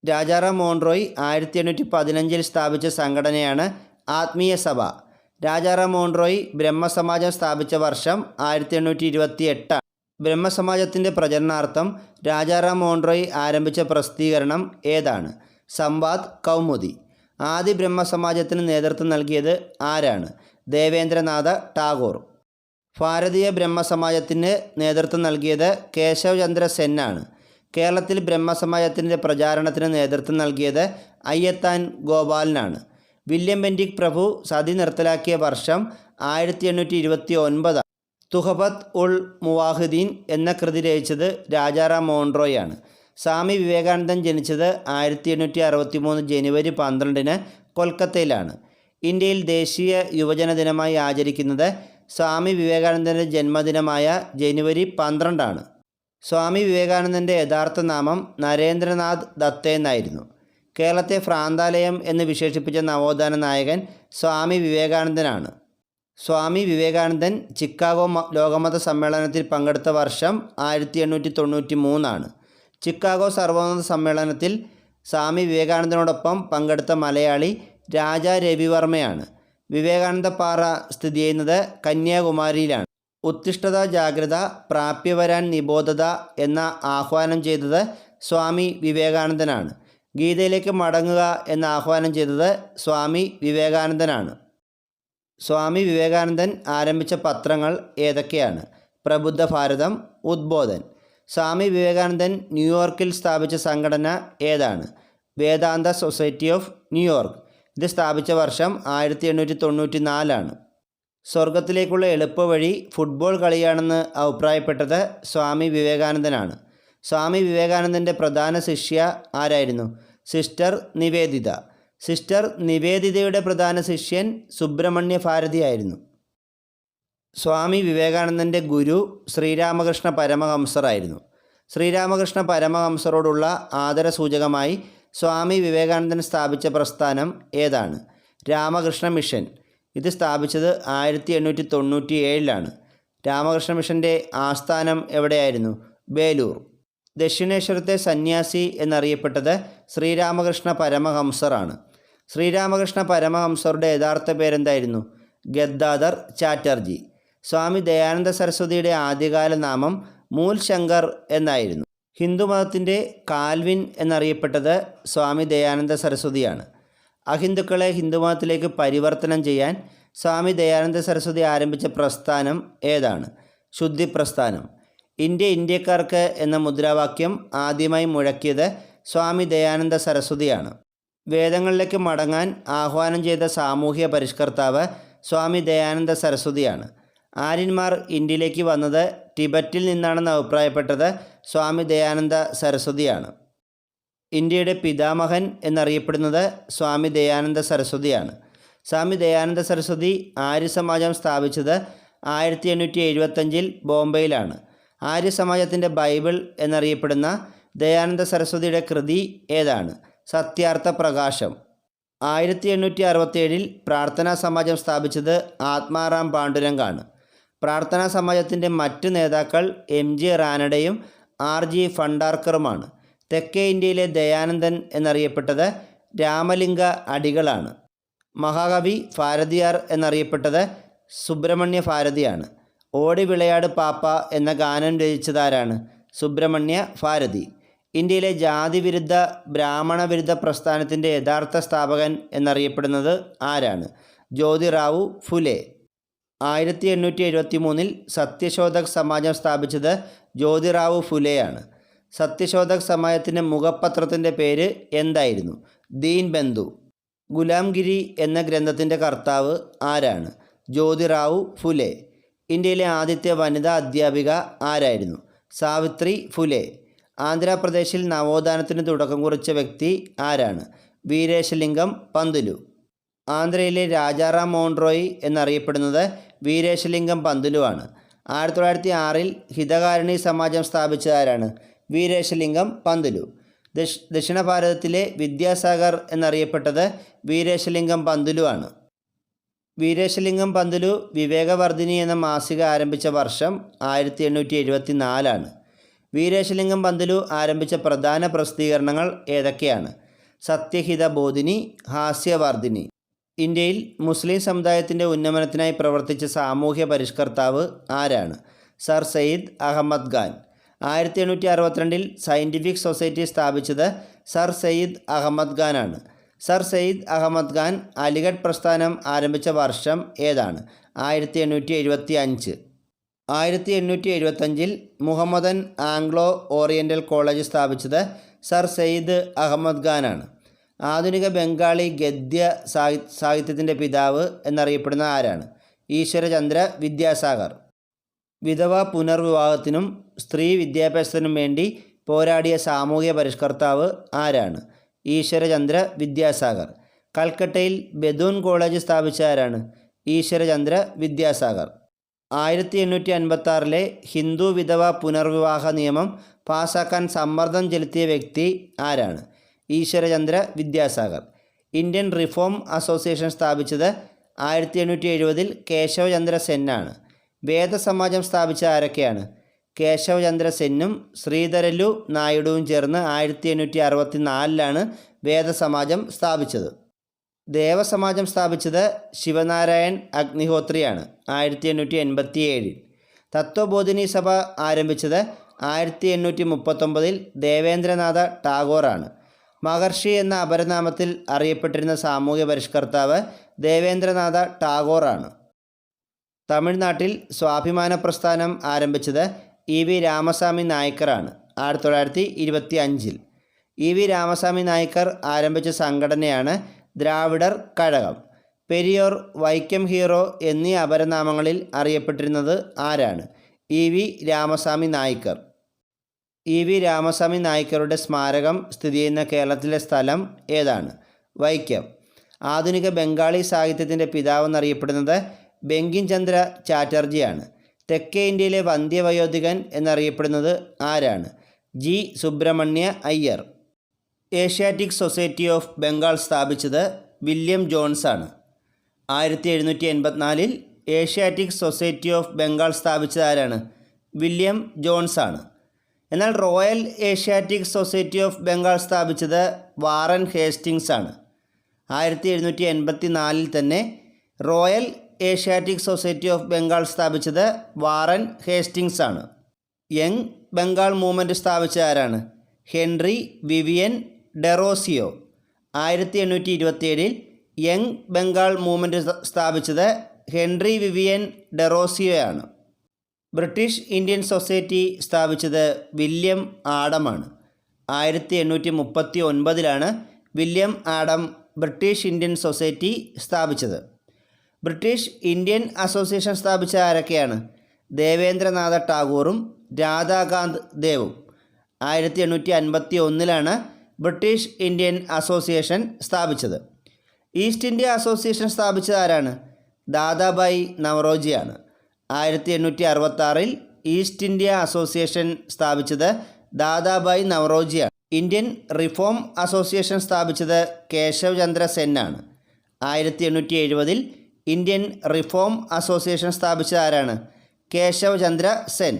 രാജാറാം മോഹൻ റോയ് 1815 സ്ഥാപിച്ച സംഘടനയാണ് ആത്മീയ സഭ. രാജാറാം മോഹൻ റോയ് ബ്രഹ്മസമാജം സ്ഥാപിച്ച വർഷം 1828. ബ്രഹ്മസമാജത്തിൻ്റെ പ്രചരണാർത്ഥം രാജാറാം മോഹൻ റോയ് ആരംഭിച്ച പ്രസിദ്ധീകരണം ഏതാണ്? സംവാദ് കൗമുദി. ആദ്യ ബ്രഹ്മസമാജത്തിന് നേതൃത്വം നൽകിയത് ആരാണ്? ദേവേന്ദ്രനാഥ ടാഗോർ. ഭാരതീയ ബ്രഹ്മസമാജത്തിന് നേതൃത്വം നൽകിയത് കേശവ് ചന്ദ്ര സെന്നാണ്. കേരളത്തിൽ ബ്രഹ്മസമാജത്തിൻ്റെ പ്രചാരണത്തിന് നേതൃത്വം നൽകിയത് അയ്യത്താൻ ഗോപാലനാണ്. വില്യം ബെൻഡിക് പ്രഭു സതി നിർത്തലാക്കിയ വർഷം 1829. തുഹഫത്ത് ഉൾ മുവാഹിദീൻ എന്ന കൃതി രചിച്ചത് രാജാറാം മോഹൻ റോയാണ്. സ്വാമി വിവേകാനന്ദൻ ജനിച്ചത് 1863 ജനുവരി 12 കൊൽക്കത്തയിലാണ്. ഇന്ത്യയിൽ ദേശീയ യുവജന ദിനമായി ആചരിക്കുന്നത് സ്വാമി വിവേകാനന്ദൻ്റെ ജന്മദിനമായ ജനുവരി 12 ആണ്. സ്വാമി വിവേകാനന്ദൻ്റെ യഥാർത്ഥ നാമം നരേന്ദ്രനാഥ് ദത്ത എന്നായിരുന്നു. കേരളത്തെ ഭ്രാന്താലയം എന്ന് വിശേഷിപ്പിച്ച നവോത്ഥാന നായകൻ സ്വാമി വിവേകാനന്ദനാണ്. സ്വാമി വിവേകാനന്ദൻ ചിക്കാഗോ ലോകമത സമ്മേളനത്തിൽ പങ്കെടുത്ത വർഷം 1893 ആണ്. ചിക്കാഗോ സർവമത സമ്മേളനത്തിൽ സ്വാമി വിവേകാനന്ദനോടൊപ്പം പങ്കെടുത്ത മലയാളി രാജാ രവിവർമ്മയാണ്. വിവേകാനന്ദ പാറ സ്ഥിതി ചെയ്യുന്നത് കന്യാകുമാരിയിലാണ്. ഉത്തിഷ്ഠത ജാഗ്രത പ്രാപ്യവരാൻ നിബോധത എന്ന ആഹ്വാനം ചെയ്തത് സ്വാമി വിവേകാനന്ദനാണ്. ഗീതയിലേക്ക് മടങ്ങുക എന്ന ആഹ്വാനം ചെയ്തത് സ്വാമി വിവേകാനന്ദനാണ്. സ്വാമി വിവേകാനന്ദൻ ആരംഭിച്ച പത്രങ്ങൾ ഏതൊക്കെയാണ്? പ്രബുദ്ധ ഭാരതം, ഉദ്ബോധൻ. സ്വാമി വിവേകാനന്ദൻ ന്യൂയോർക്കിൽ സ്ഥാപിച്ച സംഘടന ഏതാണ്? വേദാന്ത സൊസൈറ്റി ഓഫ് ന്യൂയോർക്ക്. ഇത് സ്ഥാപിച്ച വർഷം 1894 ആണ്. സ്വർഗത്തിലേക്കുള്ള എളുപ്പവഴി ഫുട്ബോൾ കളിയാണെന്ന് അഭിപ്രായപ്പെട്ടത് സ്വാമി വിവേകാനന്ദനാണ്. സ്വാമി വിവേകാനന്ദൻ്റെ പ്രധാന ശിഷ്യ ആരായിരുന്നു? സിസ്റ്റർ നിവേദിത. സിസ്റ്റർ നിവേദിതയുടെ പ്രധാന ശിഷ്യൻ സുബ്രഹ്മണ്യ ഭാരതി ആയിരുന്നു. സ്വാമി വിവേകാനന്ദൻ്റെ ഗുരു ശ്രീരാമകൃഷ്ണ പരമഹംസറായിരുന്നു. ശ്രീരാമകൃഷ്ണ പരമഹംസറോടുള്ള ആദരസൂചകമായി സ്വാമി വിവേകാനന്ദൻ സ്ഥാപിച്ച പ്രസ്ഥാനം ഏതാണ്? രാമകൃഷ്ണ മിഷൻ. ഇത് സ്ഥാപിച്ചത് 1897 രാമകൃഷ്ണ മിഷൻ്റെ ആസ്ഥാനം എവിടെയായിരുന്നു? ബേലൂർ. ദക്ഷിണേശ്വരത്തെ സന്യാസി എന്നറിയപ്പെട്ടത് ശ്രീരാമകൃഷ്ണ പരമഹംസറാണ്. ശ്രീരാമകൃഷ്ണ പരമഹംസറുടെ യഥാർത്ഥ പേരെന്തായിരുന്നു? ഗദ്ദാധർ ചാറ്റർജി. സ്വാമി ദയാനന്ദ സരസ്വതിയുടെ ആദ്യകാല നാമം മൂൽ ശങ്കർ എന്നായിരുന്നു. ഹിന്ദുമതത്തിൻ്റെ കാൽവിൻ എന്നറിയപ്പെട്ടത് സ്വാമി ദയാനന്ദ സരസ്വതിയാണ്. അഹിന്ദുക്കളെ ഹിന്ദുമതത്തിലേക്ക് പരിവർത്തനം ചെയ്യാൻ സ്വാമി ദയാനന്ദ സരസ്വതി ആരംഭിച്ച പ്രസ്ഥാനം ഏതാണ്? ശുദ്ധി പ്രസ്ഥാനം. ഇന്ത്യക്കാർക്ക് എന്ന മുദ്രാവാക്യം ആദ്യമായി മുഴക്കിയത് സ്വാമി ദയാനന്ദ സരസ്വതിയാണ്. വേദങ്ങളിലേക്ക് മടങ്ങാൻ ആഹ്വാനം ചെയ്ത സാമൂഹ്യ പരിഷ്കർത്താവ് സ്വാമി ദയാനന്ദ സരസ്വതിയാണ്. ആര്യന്മാർ ഇന്ത്യയിലേക്ക് വന്നത് ടിബറ്റിൽ നിന്നാണെന്ന് അഭിപ്രായപ്പെട്ടത് സ്വാമി ദയാനന്ദ സരസ്വതിയാണ്. ഇന്ത്യയുടെ പിതാമഹൻ എന്നറിയപ്പെടുന്നത് സ്വാമി ദയാനന്ദ സരസ്വതിയാണ്. സ്വാമി ദയാനന്ദ സരസ്വതി ആര്യസമാജം സ്ഥാപിച്ചത് 1875 ബോംബെയിലാണ്. ആര്യസമാജത്തിൻ്റെ ബൈബിൾ എന്നറിയപ്പെടുന്ന ദയാനന്ദ സരസ്വതിയുടെ കൃതി ഏതാണ്? സത്യാർത്ഥ പ്രകാശം. 1867 പ്രാർത്ഥനാ സമാജം സ്ഥാപിച്ചത് ആത്മാറാം പാണ്ഡുരംഗാണ്. പ്രാർത്ഥനാ സമാജത്തിൻ്റെ മറ്റ് നേതാക്കൾ MG റാനഡയും RG ഫണ്ടാർക്കറുമാണ്. തെക്കേ ഇന്ത്യയിലെ ദയാനന്ദൻ എന്നറിയപ്പെട്ടത് രാമലിംഗ അടികളാണ്. മഹാകവി ഭാരതിയാർ എന്നറിയപ്പെട്ടത് സുബ്രഹ്മണ്യ ഭാരതിയാണ്. ഓടി വിളയാട് പാപ്പ എന്ന ഗാനം രചിച്ചതാരാണ്? സുബ്രഹ്മണ്യ ഭാരതി. ഇന്ത്യയിലെ ജാതിവിരുദ്ധ ബ്രാഹ്മണ വിരുദ്ധ പ്രസ്ഥാനത്തിൻ്റെ യഥാർത്ഥ സ്ഥാപകൻ എന്നറിയപ്പെടുന്നത് ആരാണ്? ജ്യോതിറാവു ഫുലെ. 1873 സത്യശോധക് സമാജം സ്ഥാപിച്ചത് ജ്യോതിറാവു ഫുലെയാണ്. സത്യശോധക് സമാജത്തിൻ്റെ മുഖപത്രത്തിൻ്റെ പേര് എന്തായിരുന്നു? ദീൻ ബന്ധു. ഗുലാംഗിരി എന്ന ഗ്രന്ഥത്തിൻ്റെ കർത്താവ് ആരാണ്? ജ്യോതിറാവു ഫുലെ. ഇന്ത്യയിലെ ആദ്യത്തെ വനിതാ അധ്യാപിക ആരായിരുന്നു? സാവിത്രി ഫുലെ. ആന്ധ്രാപ്രദേശിൽ നവോത്ഥാനത്തിന് തുടക്കം കുറിച്ച വ്യക്തി ആരാണ്? വീരേശലിംഗം പന്തുലു. ആന്ധ്രയിലെ രാജാറാം മോഹൻ റോയ് എന്നറിയപ്പെടുന്നത് വീരേശലിംഗം പന്തുലുവാണ്. 1906 ഹിതകാരിണി സമാജം സ്ഥാപിച്ചതാരാണ്? വീരേശലിംഗം പന്തുലു. ദക്ഷിണ ഭാരതത്തിലെ വിദ്യാസാഗർ എന്നറിയപ്പെട്ടത് വീരേശലിംഗം പന്തുലുവാണ്. വീരേശലിംഗം പന്തുലു വിവേകവർദ്ധിനി എന്ന മാസിക ആരംഭിച്ച വർഷം 1874 വീരേശലിംഗം പന്തുലു ആരംഭിച്ച പ്രധാന പ്രസിദ്ധീകരണങ്ങൾ ഏതൊക്കെയാണ്? സത്യഹിത ബോധിനി, ഹാസ്യവർദ്ധിനി. ഇന്ത്യയിൽ മുസ്ലിം സമുദായത്തിൻ്റെ ഉന്നമനത്തിനായി പ്രവർത്തിച്ച സാമൂഹ്യ പരിഷ്കർത്താവ് ആരാണ്? Sir Syed Ahmed Khan. 1862 scientific society സ്ഥാപിച്ചത് സർ സയ്യിദ് അഹമ്മദ് ഖാനാണ്. സർ സയ്യിദ് അഹമ്മദ് ഖാൻ അലിഗഡ് പ്രസ്ഥാനം ആരംഭിച്ച വർഷം ഏതാണ്? 1875. 1875 മുഹമ്മദൻ ആംഗ്ലോ ഓറിയൻ്റൽ കോളേജ് സ്ഥാപിച്ചത് സർ സയ്യിദ് അഹമ്മദ് ഖാനാണ്. ആധുനിക ബംഗാളി ഗദ്യ സാഹിത്യത്തിൻ്റെ പിതാവ് എന്നറിയപ്പെടുന്ന ആരാണ്? ഈശ്വരചന്ദ്ര വിദ്യാസാഗർ. വിധവ പുനർവിവാഹത്തിനും സ്ത്രീ വിദ്യാഭ്യാസത്തിനും വേണ്ടി പോരാടിയ സാമൂഹിക പരിഷ്കർത്താവ് ആരാണ്? ഈശ്വരചന്ദ്ര വിദ്യാസാഗർ. കൽക്കട്ടയിൽ ബെദൂൺ കോളേജ് സ്ഥാപിച്ച ആരാണ്? ഈശ്വരചന്ദ്ര വിദ്യാസാഗർ. 1856 ഹിന്ദു വിധവ പുനർവിവാഹ നിയമം പാസാക്കാൻ സമ്മർദ്ദം ചെലുത്തിയ വ്യക്തി ആരാണ്? Ishwar Chandra Vidyasagar. Indian Reform Association സ്ഥാപിച്ചത് 1870 കേശവചന്ദ്ര സെന്നാണ്. വേദസമാജം സ്ഥാപിച്ച ആരൊക്കെയാണ്? കേശവചന്ദ്ര സെന്നും ശ്രീധരലു നായിഡുവും ചേർന്ന് 1864 വേദസമാജം സ്ഥാപിച്ചത്. ദേവസമാജം സ്ഥാപിച്ചത് ശിവനാരായൺ അഗ്നിഹോത്രിയാണ് 1887. തത്വബോധിനി സഭ ആരംഭിച്ചത് 1839 ദേവേന്ദ്രനാഥ ടാഗോറാണ്. മഹർഷി എന്ന അപരനാമത്തിൽ അറിയപ്പെട്ടിരുന്ന സാമൂഹ്യ പരിഷ്കർത്താവ് ദേവേന്ദ്രനാഥ ടാഗോറാണ്. തമിഴ്നാട്ടിൽ സ്വാഭിമാന പ്രസ്ഥാനം ആരംഭിച്ചത് ഇ വി രാമസ്വാമി നായ്ക്കറാണ് 1925. ഇ വി രാമസ്വാമി നായ്ക്കർ ആരംഭിച്ച സംഘടനയാണ് ദ്രാവിഡർ കഴകം. പെരിയോർ, വൈക്കം ഹീറോ എന്നീ അപരനാമങ്ങളിൽ അറിയപ്പെട്ടിരുന്നത് ആരാണ്? E V Ramaswamy Naicker. E V Ramaswamy നായ്ക്കറുടെ സ്മാരകം സ്ഥിതി ചെയ്യുന്ന കേരളത്തിലെ സ്ഥലം ഏതാണ്? വൈക്കം. ആധുനിക ബംഗാളി സാഹിത്യത്തിൻ്റെ പിതാവെന്നറിയപ്പെടുന്നത് ബങ്കിം ചന്ദ്ര ചാറ്റർജിയാണ്. തെക്കേ ഇന്ത്യയിലെ വന്ധ്യവയോധികൻ എന്നറിയപ്പെടുന്നത് ആരാണ്? G Subramania Iyer. Asiatic Society of Bengal സ്ഥാപിച്ചത് വില്യം ജോൺസാണ്. 1784 ഏഷ്യാറ്റിക് സൊസൈറ്റി ഓഫ് ബംഗാൾ സ്ഥാപിച്ചത് ആരാണ്? വില്യം ജോൺസാണ്. എന്നാൽ Royal Asiatic Society of Bengal സ്ഥാപിച്ചത് വാറൻ ഹേസ്റ്റിങ്സ് ആണ്. 1784 തന്നെ Royal Asiatic Society of Bengal സ്ഥാപിച്ചത് വാറൻ ഹേസ്റ്റിങ്സ് ആണ്. യങ് ബംഗാൾ മൂവ്മെൻറ്റ് സ്ഥാപിച്ച ആരാണ്? Henry Vivian Derozio. 1827 Young Bengal Movement സ്ഥാപിച്ചത് ഹെൻറി വിവിയൻ ഡെറോസിയോയാണ്. ബ്രിട്ടീഷ് ഇന്ത്യൻ സൊസൈറ്റി സ്ഥാപിച്ചത് വില്യം ആഡമാണ്. 1839 William Adam British Indian Society സ്ഥാപിച്ചത്. ബ്രിട്ടീഷ് ഇന്ത്യൻ അസോസിയേഷൻ സ്ഥാപിച്ച ആരൊക്കെയാണ്? ദേവേന്ദ്രനാഥ ടാഗോറും രാധാകാന്ത് ദേവും. 1851 ബ്രിട്ടീഷ് ഇന്ത്യൻ അസോസിയേഷൻ സ്ഥാപിച്ചത്. ഈസ്റ്റ് ഇന്ത്യ അസോസിയേഷൻ സ്ഥാപിച്ചത് ആരാണ്? ദാദാഭായ് നവറോജിയാണ്. 1866 ഈസ്റ്റ് ഇന്ത്യ അസോസിയേഷൻ സ്ഥാപിച്ചത് ദാദാഭായ് നവറോജിയാണ്. ഇന്ത്യൻ റിഫോം അസോസിയേഷൻ സ്ഥാപിച്ചത് കേശവചന്ദ്ര സെന്നാണ്. 1870 ഇന്ത്യൻ റിഫോം അസോസിയേഷൻ സ്ഥാപിച്ചത് ആരാണ്? കേശവചന്ദ്ര സെൻ.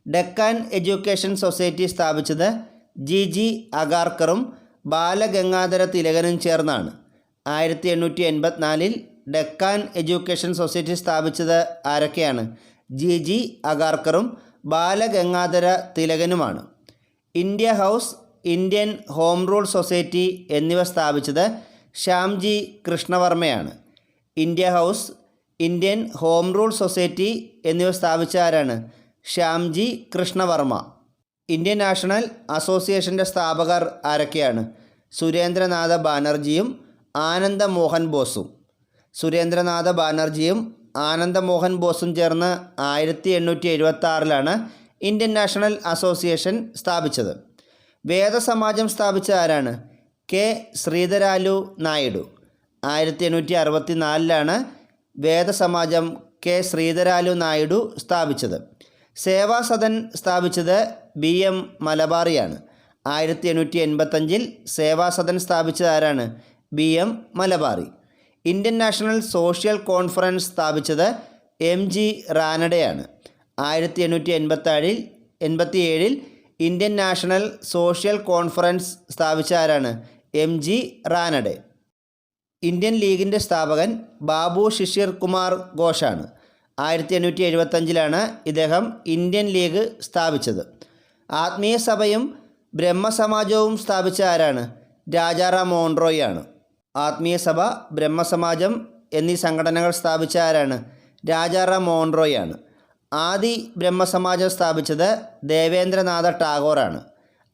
ഡെക്കാൻ എഡ്യൂക്കേഷൻ സൊസൈറ്റി സ്ഥാപിച്ചത് ജി ജി അഗാർക്കറും ബാലഗംഗാധര തിലകനും ചേർന്നാണ്. 1884 ഡെക്കാൻ എഡ്യൂക്കേഷൻ സൊസൈറ്റി സ്ഥാപിച്ചത് ആരൊക്കെയാണ്? ജി ജി അഗാർക്കറും ബാലഗംഗാധര തിലകനുമാണ്. India House, Indian Home Rule Society എന്നിവ സ്ഥാപിച്ചത് ശ്യാംജി കൃഷ്ണവർമ്മയാണ്. India House, Indian Home Rule Society എന്നിവ സ്ഥാപിച്ച ആരാണ്? ശ്യാംജി കൃഷ്ണവർമ്മ. ഇന്ത്യൻ നാഷണൽ അസോസിയേഷൻ്റെ സ്ഥാപകർ ആരൊക്കെയാണ്? സുരേന്ദ്രനാഥ ബാനർജിയും ആനന്ദ മോഹൻ ബോസും. സുരേന്ദ്രനാഥ ബാനർജിയും ആനന്ദ മോഹൻ ബോസും ചേർന്ന് 1876 ഇന്ത്യൻ നാഷണൽ അസോസിയേഷൻ സ്ഥാപിച്ചത്. വേദസമാജം സ്ഥാപിച്ച ആരാണ്? കെ ശ്രീധരാലു നായിഡു. 1864 വേദസമാജം കെ ശ്രീധരാലു നായിഡു സ്ഥാപിച്ചത്. സേവാസദൻ സ്ഥാപിച്ചത് ബി എം മലബാറിയാണ്. 1885 സേവാസദൻ സ്ഥാപിച്ചത് ആരാണ്? B M Malabari. Indian National Social Conference സ്ഥാപിച്ചത് എം ജി റാനഡെയാണ്. 1887 ഇന്ത്യൻ നാഷണൽ സോഷ്യൽ കോൺഫറൻസ് സ്ഥാപിച്ച ആരാണ്? M G Ranade. ഇന്ത്യൻ ലീഗിൻ്റെ സ്ഥാപകൻ ബാബു ശിശിർ കുമാർ ഘോഷാണ്. 1875 ഇദ്ദേഹം ഇന്ത്യൻ ലീഗ് സ്ഥാപിച്ചത്. ആത്മീയ സഭയും ബ്രഹ്മസമാജവും സ്ഥാപിച്ച ആരാണ്? രാജാറാം മോഹൻ റോയ് ആണ്. ആത്മീയ സഭ, ബ്രഹ്മസമാജം എന്നീ സംഘടനകൾ സ്ഥാപിച്ച ആരാണ്? രാജാറാം മോഹൻ റോയ് ആണ്. ആദി ബ്രഹ്മസമാജം സ്ഥാപിച്ചത് ദേവേന്ദ്രനാഥ ടാഗോറാണ്.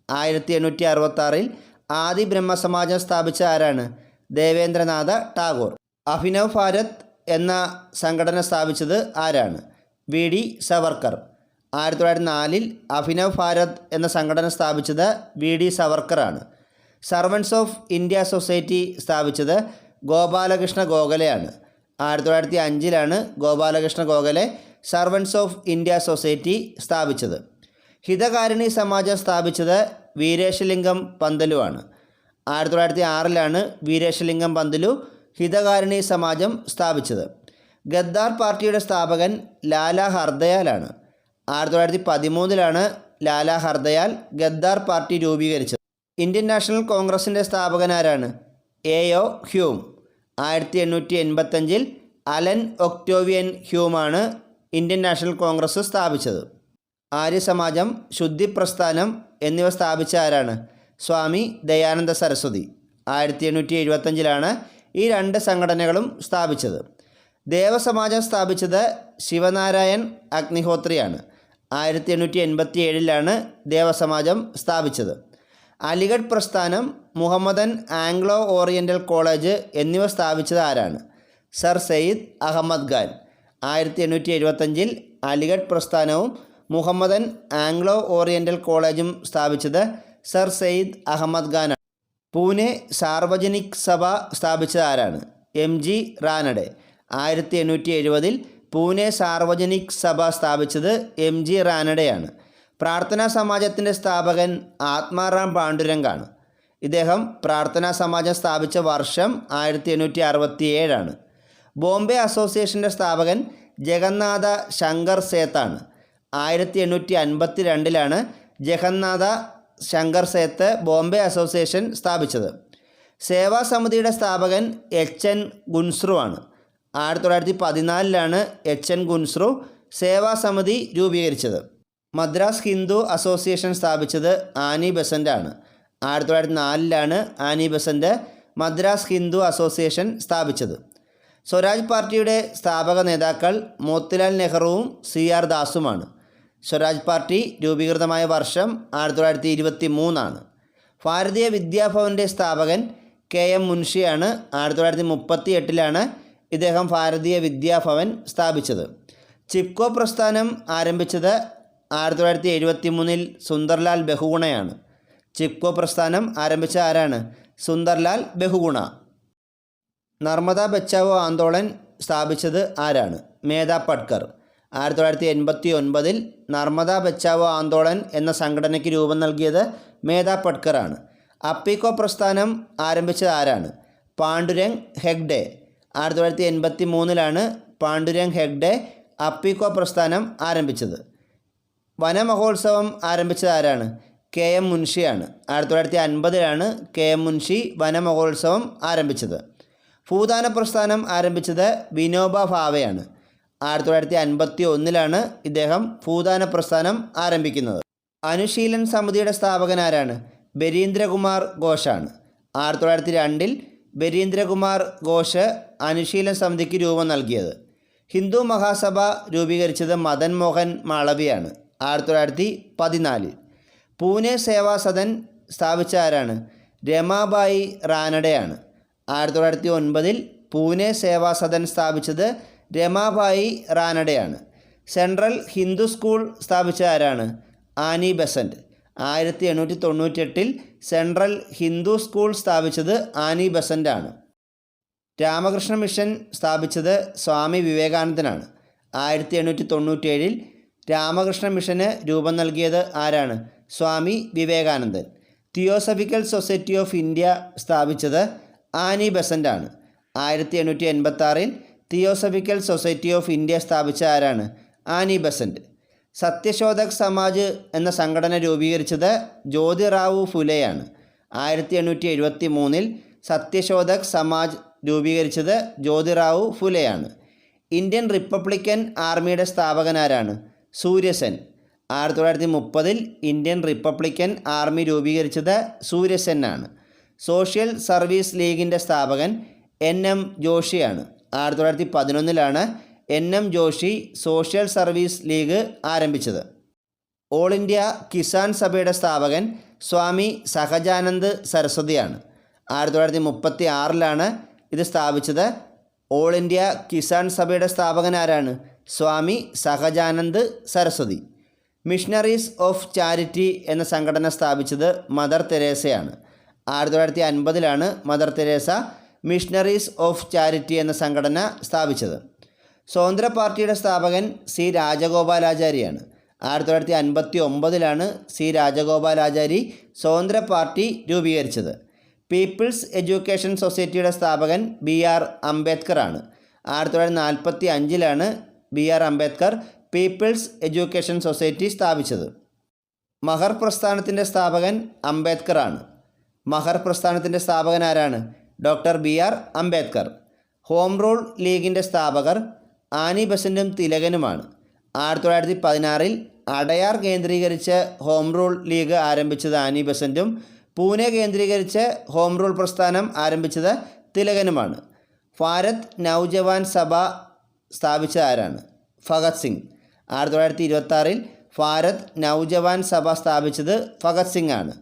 1866 ആദി ബ്രഹ്മസമാജം സ്ഥാപിച്ച ആരാണ്? ദേവേന്ദ്രനാഥ ടാഗോർ. അഭിനവ് ഭാരത് എന്ന സംഘടന സ്ഥാപിച്ചത് ആരാണ്? VD സവർക്കർ. 1904 അഭിനവ് ഭാരത് എന്ന സംഘടന സ്ഥാപിച്ചത് VD സവർക്കറാണ്. സർവൻസ് ഓഫ് ഇന്ത്യ സൊസൈറ്റി സ്ഥാപിച്ചത് ഗോപാലകൃഷ്ണ ഗോഖലെയാണ്. 1905 Gopalakrishna Gokhale Servants of India Society സ്ഥാപിച്ചത്. ഹിതകാരിണി സമാജം സ്ഥാപിച്ചത് വീരേശലിംഗം പന്തലുവാണ്. 1906 വീരേശലിംഗം പന്തലു ഹിതകാരിണി സമാജം സ്ഥാപിച്ചത്. ഗദ്ദാർ പാർട്ടിയുടെ സ്ഥാപകൻ ലാല ഹർദയാലാണ്. 1913 ലാല ഹർദയാൽ ഗദ്ദാർ പാർട്ടി രൂപീകരിച്ചത്. ഇന്ത്യൻ നാഷണൽ കോൺഗ്രസിൻ്റെ സ്ഥാപകൻ ആരാണ്? A.O. ഹ്യൂം. 1885 അലൻ ഒക്ടോവിയൻ ഹ്യൂമാണ് ഇന്ത്യൻ നാഷണൽ കോൺഗ്രസ് സ്ഥാപിച്ചത്. ആര്യസമാജം, ശുദ്ധി പ്രസ്ഥാനം എന്നിവ സ്ഥാപിച്ച ആരാണ്? സ്വാമി ദയാനന്ദ സരസ്വതി. 1875 ഈ രണ്ട് സംഘടനകളും സ്ഥാപിച്ചത്. ദേവസമാജം സ്ഥാപിച്ചത് ശിവനാരായൺ അഗ്നിഹോത്രിയാണ്. 1887 ദേവസമാജം സ്ഥാപിച്ചത്. അലിഗഡ് പ്രസ്ഥാനം, മുഹമ്മദൻ ആംഗ്ലോ ഓറിയൻ്റൽ കോളേജ് എന്നിവ സ്ഥാപിച്ചത് ആരാണ്? സർ സെയ്ദ് അഹമ്മദ് ഖാൻ. 1875 അലിഗഡ് പ്രസ്ഥാനവും മുഹമ്മദൻ ആംഗ്ലോ ഓറിയൻ്റൽ കോളേജും സ്ഥാപിച്ചത് സർ സെയ്ദ് അഹമ്മദ് ഖാനാണ്. പൂനെ സാർവജനിക് സഭ സ്ഥാപിച്ചത് ആരാണ്? MG റാനഡെ. 1870 പൂനെ സാർവജനിക് സഭ സ്ഥാപിച്ചത് MG റാനഡെയാണ്. പ്രാർത്ഥനാ സമാജത്തിൻ്റെ സ്ഥാപകൻ ആത്മാറാം പാണ്ഡുരംഗാണ്. ഇദ്ദേഹം പ്രാർത്ഥനാ സമാജം സ്ഥാപിച്ച വർഷം 1867. ബോംബെ അസോസിയേഷൻ്റെ സ്ഥാപകൻ ജഗന്നാഥ ശങ്കർ സേത്താണ്. 1852 ജഗന്നാഥ ശങ്കർ സേത്ത് ബോംബെ അസോസിയേഷൻ സ്ഥാപിച്ചത്. സേവാസമിതിയുടെ സ്ഥാപകൻ HN ഗുൻസ്രു ആണ്. 1914 HN ഗുൻസ്രു സേവാസമിതി രൂപീകരിച്ചത്. മദ്രാസ് ഹിന്ദു അസോസിയേഷൻ സ്ഥാപിച്ചത് ആനി ബെസൻ്റ് ആണ്. 1904 Annie Besant Madras Hindu association സ്ഥാപിച്ചത്. സ്വരാജ് പാർട്ടിയുടെ സ്ഥാപക നേതാക്കൾ മോത്തിലാൽ നെഹ്റുവും CR ദാസുമാണ്. സ്വരാജ് പാർട്ടി രൂപീകൃതമായ വർഷം 1923. ഭാരതീയ വിദ്യാഭവൻ്റെ സ്ഥാപകൻ KM മുൻഷിയാണ്. 1938 ഇദ്ദേഹം ഭാരതീയ വിദ്യാഭവൻ സ്ഥാപിച്ചത്. ചിപ്കോ പ്രസ്ഥാനം ആരംഭിച്ചത് 1973 സുന്ദർലാൽ ബഹുഗുണയാണ്. ചിപ്കോ പ്രസ്ഥാനം ആരംഭിച്ച ആരാണ്? സുന്ദർലാൽ ബഹുഗുണ. നർമ്മദ ബച്ചാവോ ആന്തോളൻ സ്ഥാപിച്ചത് ആരാണ്? മേധ പട്കർ. 1989 നർമ്മദ ബച്ചാവോ ആന്തോളൻ എന്ന സംഘടനയ്ക്ക് രൂപം നൽകിയത് മേധ പട്കറാണ്. അപ്പിക്കോ പ്രസ്ഥാനം ആരംഭിച്ചത് ആരാണ്? പാണ്ഡുരംഗ് ഹെഗ്ഡെ. 1983 പാണ്ഡുരംഗ് ഹെഗ്ഡെ അപ്പിക്കോ പ്രസ്ഥാനം ആരംഭിച്ചത്. വനമഹോത്സവം ആരംഭിച്ചത് ആരാണ്? KM മുൻഷിയാണ്. 1950 KM മുൻഷി വനമഹോത്സവം ആരംഭിച്ചത്. ഭൂദാന പ്രസ്ഥാനം ആരംഭിച്ചത് വിനോബ ഭാവെയാണ്. 1951 ഇദ്ദേഹം ഭൂദാന പ്രസ്ഥാനം ആരംഭിക്കുന്നത്. അനുശീലൻ സമിതിയുടെ സ്ഥാപകൻ ആരാണ്? ബരീന്ദ്രകുമാർ ഘോഷാണ്. 1902 ബരീന്ദ്രകുമാർ ഘോഷ് അനുശീലൻ സമിതിക്ക് രൂപം നൽകിയത്. ഹിന്ദു മഹാസഭ രൂപീകരിച്ചത് മദൻ മോഹൻ മാളവിയാണ്. 1914 പൂനെ സേവാ സദൻ സ്ഥാപിച്ച ആരാണ്? രമാബായി റാനഡെയാണ്. 1909 പൂനെ സേവാ സദൻ സ്ഥാപിച്ചത് രമാബായി റാനഡെയാണ്. സെൻട്രൽ ഹിന്ദു സ്കൂൾ സ്ഥാപിച്ച ആരാണ്? Annie Besant. 1898 Central Hindu School സ്ഥാപിച്ചത് ആനി ബെസൻ്റാണ്. രാമകൃഷ്ണ മിഷൻ സ്ഥാപിച്ചത് സ്വാമി വിവേകാനന്ദനാണ്. 1897 രാമകൃഷ്ണ മിഷന് രൂപം നൽകിയത് ആരാണ്? സ്വാമി വിവേകാനന്ദൻ. തിയോസഫിക്കൽ സൊസൈറ്റി ഓഫ് ഇന്ത്യ സ്ഥാപിച്ചത് ആനി ബെസൻ്റാണ്. 1886 തിയോസഫിക്കൽ സൊസൈറ്റി ഓഫ് ഇന്ത്യ സ്ഥാപിച്ച ആരാണ്? Annie Besant. സത്യശോധക് സമാജ് എന്ന സംഘടന രൂപീകരിച്ചത് ജ്യോതിറാവു ഫുലെയാണ്. 1873 സത്യശോധക് സമാജ് രൂപീകരിച്ചത് ജ്യോതിറാവു ഫുലെയാണ്. ഇന്ത്യൻ റിപ്പബ്ലിക്കൻ ആർമിയുടെ സ്ഥാപകനാരാണ്? സൂര്യസെൻ. 1930 ഇന്ത്യൻ റിപ്പബ്ലിക്കൻ ആർമി രൂപീകരിച്ചത് സൂര്യസെൻ ആണ്. സോഷ്യൽ സർവീസ് ലീഗിൻ്റെ സ്ഥാപകൻ NM ജോഷിയാണ്. 1911 NM Joshi social service league ആരംഭിച്ചത്. ഓൾ ഇന്ത്യ കിസാൻ സഭയുടെ സ്ഥാപകൻ സ്വാമി സഹജാനന്ദ് സരസ്വതിയാണ്. 1936 ഇത് സ്ഥാപിച്ചത്. ഓൾ ഇന്ത്യ കിസാൻ സഭയുടെ സ്ഥാപകൻ ആരാണ്? Swami Sahajanand Saraswati. Missionaries of Charity എന്ന സംഘടന സ്ഥാപിച്ചത് മദർ തെരേസയാണ്. 1950 Mother Teresa Missionaries of Charity എന്ന സംഘടന സ്ഥാപിച്ചത്. സ്വതന്ത്ര പാർട്ടിയുടെ സ്ഥാപകൻ സി രാജഗോപാലാചാരിയാണ്. 1959 സി രാജഗോപാലാചാരി സ്വതന്ത്ര പാർട്ടി രൂപീകരിച്ചത്. പീപ്പിൾസ് എഡ്യൂക്കേഷൻ സൊസൈറ്റിയുടെ സ്ഥാപകൻ BR അംബേദ്കറാണ്. 1945 BR Ambedkar peoples education society സ്ഥാപിച്ചത്. മഹർ പ്രസ്ഥാനത്തിൻ്റെ സ്ഥാപകൻ അംബേദ്കറാണ്. മഹർ പ്രസ്ഥാനത്തിൻ്റെ സ്ഥാപകൻ ആരാണ്? Doctor BR Ambedkar. Home rule ലീഗിൻ്റെ സ്ഥാപകർ ആനി ബസന്റും തിലകനുമാണ്. 1916 അടയാർ കേന്ദ്രീകരിച്ച് ഹോം റൂൾ ലീഗ് ആരംഭിച്ചത് ആനി ബസന്റും പൂനെ കേന്ദ്രീകരിച്ച് ഹോം റൂൾ പ്രസ്ഥാനം ആരംഭിച്ചത് തിലകനുമാണ്. ഭാരത് നൗജവാൻ സഭ സ്ഥാപിച്ചത് ആരാണ്? ഭഗത് സിംഗ്. 1926 ഭാരത് നൗജവാൻ സഭ സ്ഥാപിച്ചത് ഭഗത് സിംഗ് ആണ്.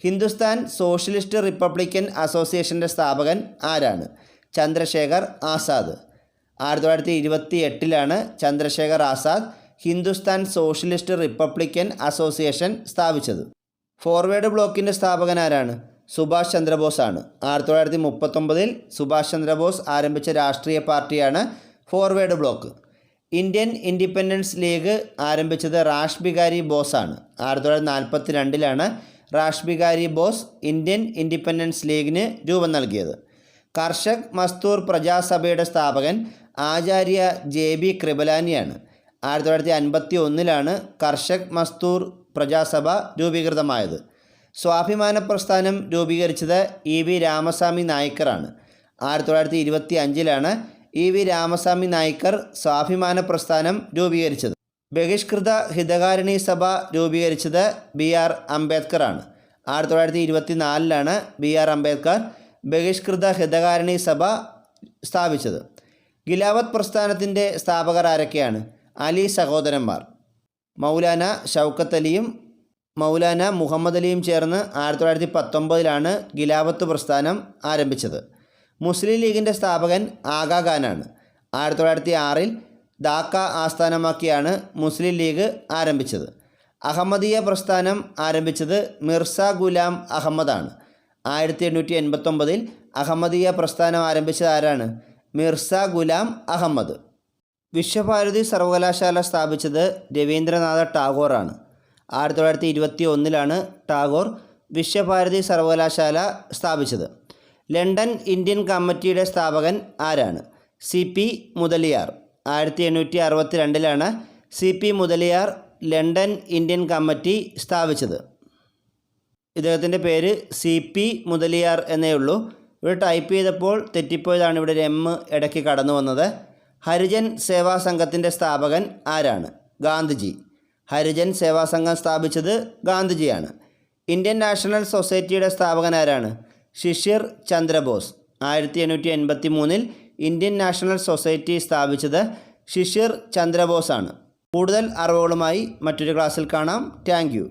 ഹിന്ദുസ്ഥാൻ സോഷ്യലിസ്റ്റ് റിപ്പബ്ലിക്കൻ അസോസിയേഷൻ്റെ സ്ഥാപകൻ ആരാണ്? Chandrashekhar Azad. 1928 Chandrashekhar Azad Hindustan socialist republican association സ്ഥാപിച്ചത്. ഫോർവേഡ് ബ്ലോക്കിൻ്റെ സ്ഥാപകൻ ആരാണ്? സുഭാഷ് ചന്ദ്രബോസ് ആണ്. 1939 സുഭാഷ് ചന്ദ്രബോസ് ആരംഭിച്ച രാഷ്ട്രീയ പാർട്ടിയാണ് forward block. Indian independence league ആരംഭിച്ചത് റാഷ് ബിഹാരി ബോസ് ആണ്. 1942 rash Bihari boss Indian independence ലീഗിന് രൂപം നൽകിയത്. കർഷക് മസ്ദൂർ പ്രജാസഭയുടെ സ്ഥാപകൻ ആചാര്യ JB കൃപലാനിയാണ്. 1951 കർഷക് മസ്ദൂർ പ്രജാസഭ രൂപീകൃതമായത്. സ്വാഭിമാന പ്രസ്ഥാനം രൂപീകരിച്ചത് EV രാമസ്വാമി നായ്ക്കറാണ്. 1925 EV രാമസ്വാമി നായ്ക്കർ സ്വാഭിമാന പ്രസ്ഥാനം രൂപീകരിച്ചത്. ബഹിഷ്കൃത ഹിതകാരിണി സഭ രൂപീകരിച്ചത് BR അംബേദ്കറാണ്. 1924 BR അംബേദ്കർ ബഹിഷ്കൃത ഹിതകാരിണി സഭ സ്ഥാപിച്ചത്. ഖിലാഫത്ത് പ്രസ്ഥാനത്തിൻ്റെ സ്ഥാപകർ ആരൊക്കെയാണ്? അലി സഹോദരന്മാർ. മൗലാന ഷൗക്കത്ത് അലിയും മൗലാന മുഹമ്മദ് അലിയും ചേർന്ന് 1919 ഖിലാഫത്ത് പ്രസ്ഥാനം ആരംഭിച്ചത്. മുസ്ലിം ലീഗിൻ്റെ സ്ഥാപകൻ ആഗാ ഖാനാണ്. 1906 ധാക്ക ആസ്ഥാനമാക്കിയാണ് മുസ്ലിം ലീഗ് ആരംഭിച്ചത്. അഹമ്മദീയ പ്രസ്ഥാനം ആരംഭിച്ചത് മിർസ ഗുലാം അഹമ്മദാണ്. 1889 അഹമ്മദീയ പ്രസ്ഥാനം ആരംഭിച്ചത് ആരാണ്? മിർസ ഗുലാം അഹമ്മദ്. വിശ്വഭാരതി സർവകലാശാല സ്ഥാപിച്ചത് രവീന്ദ്രനാഥ ടാഗോറാണ്. 1921 ടാഗോർ വിശ്വഭാരതി സർവകലാശാല സ്ഥാപിച്ചത്. ലണ്ടൻ ഇന്ത്യൻ കമ്മിറ്റിയുടെ സ്ഥാപകൻ ആരാണ്? CP Mudaliar. 1862 CP Mudaliar London Indian committee സ്ഥാപിച്ചത്. ഇദ്ദേഹത്തിൻ്റെ പേര് CP മുതലിയാർ എന്നേ ഉള്ളൂ. ഇവിടെ ടൈപ്പ് ചെയ്തപ്പോൾ തെറ്റിപ്പോയതാണ്. ഇവിടെ ഒരു M ഇടയ്ക്ക് കടന്നു വന്നത്. ഹരിജൻ സേവാ സംഘത്തിൻ്റെ സ്ഥാപകൻ ആരാണ്? ഗാന്ധിജി. ഹരിജൻ സേവാ സംഘം സ്ഥാപിച്ചത് ഗാന്ധിജിയാണ്. ഇന്ത്യൻ നാഷണൽ സൊസൈറ്റിയുടെ സ്ഥാപകൻ ആരാണ്? Shishir Chandrabose. 1883 Indian national society സ്ഥാപിച്ചത് ശിശിർ ചന്ദ്രബോസ് ആണ്. കൂടുതൽ അറിവുകളുമായി മറ്റൊരു ക്ലാസ്സിൽ കാണാം. Thank you.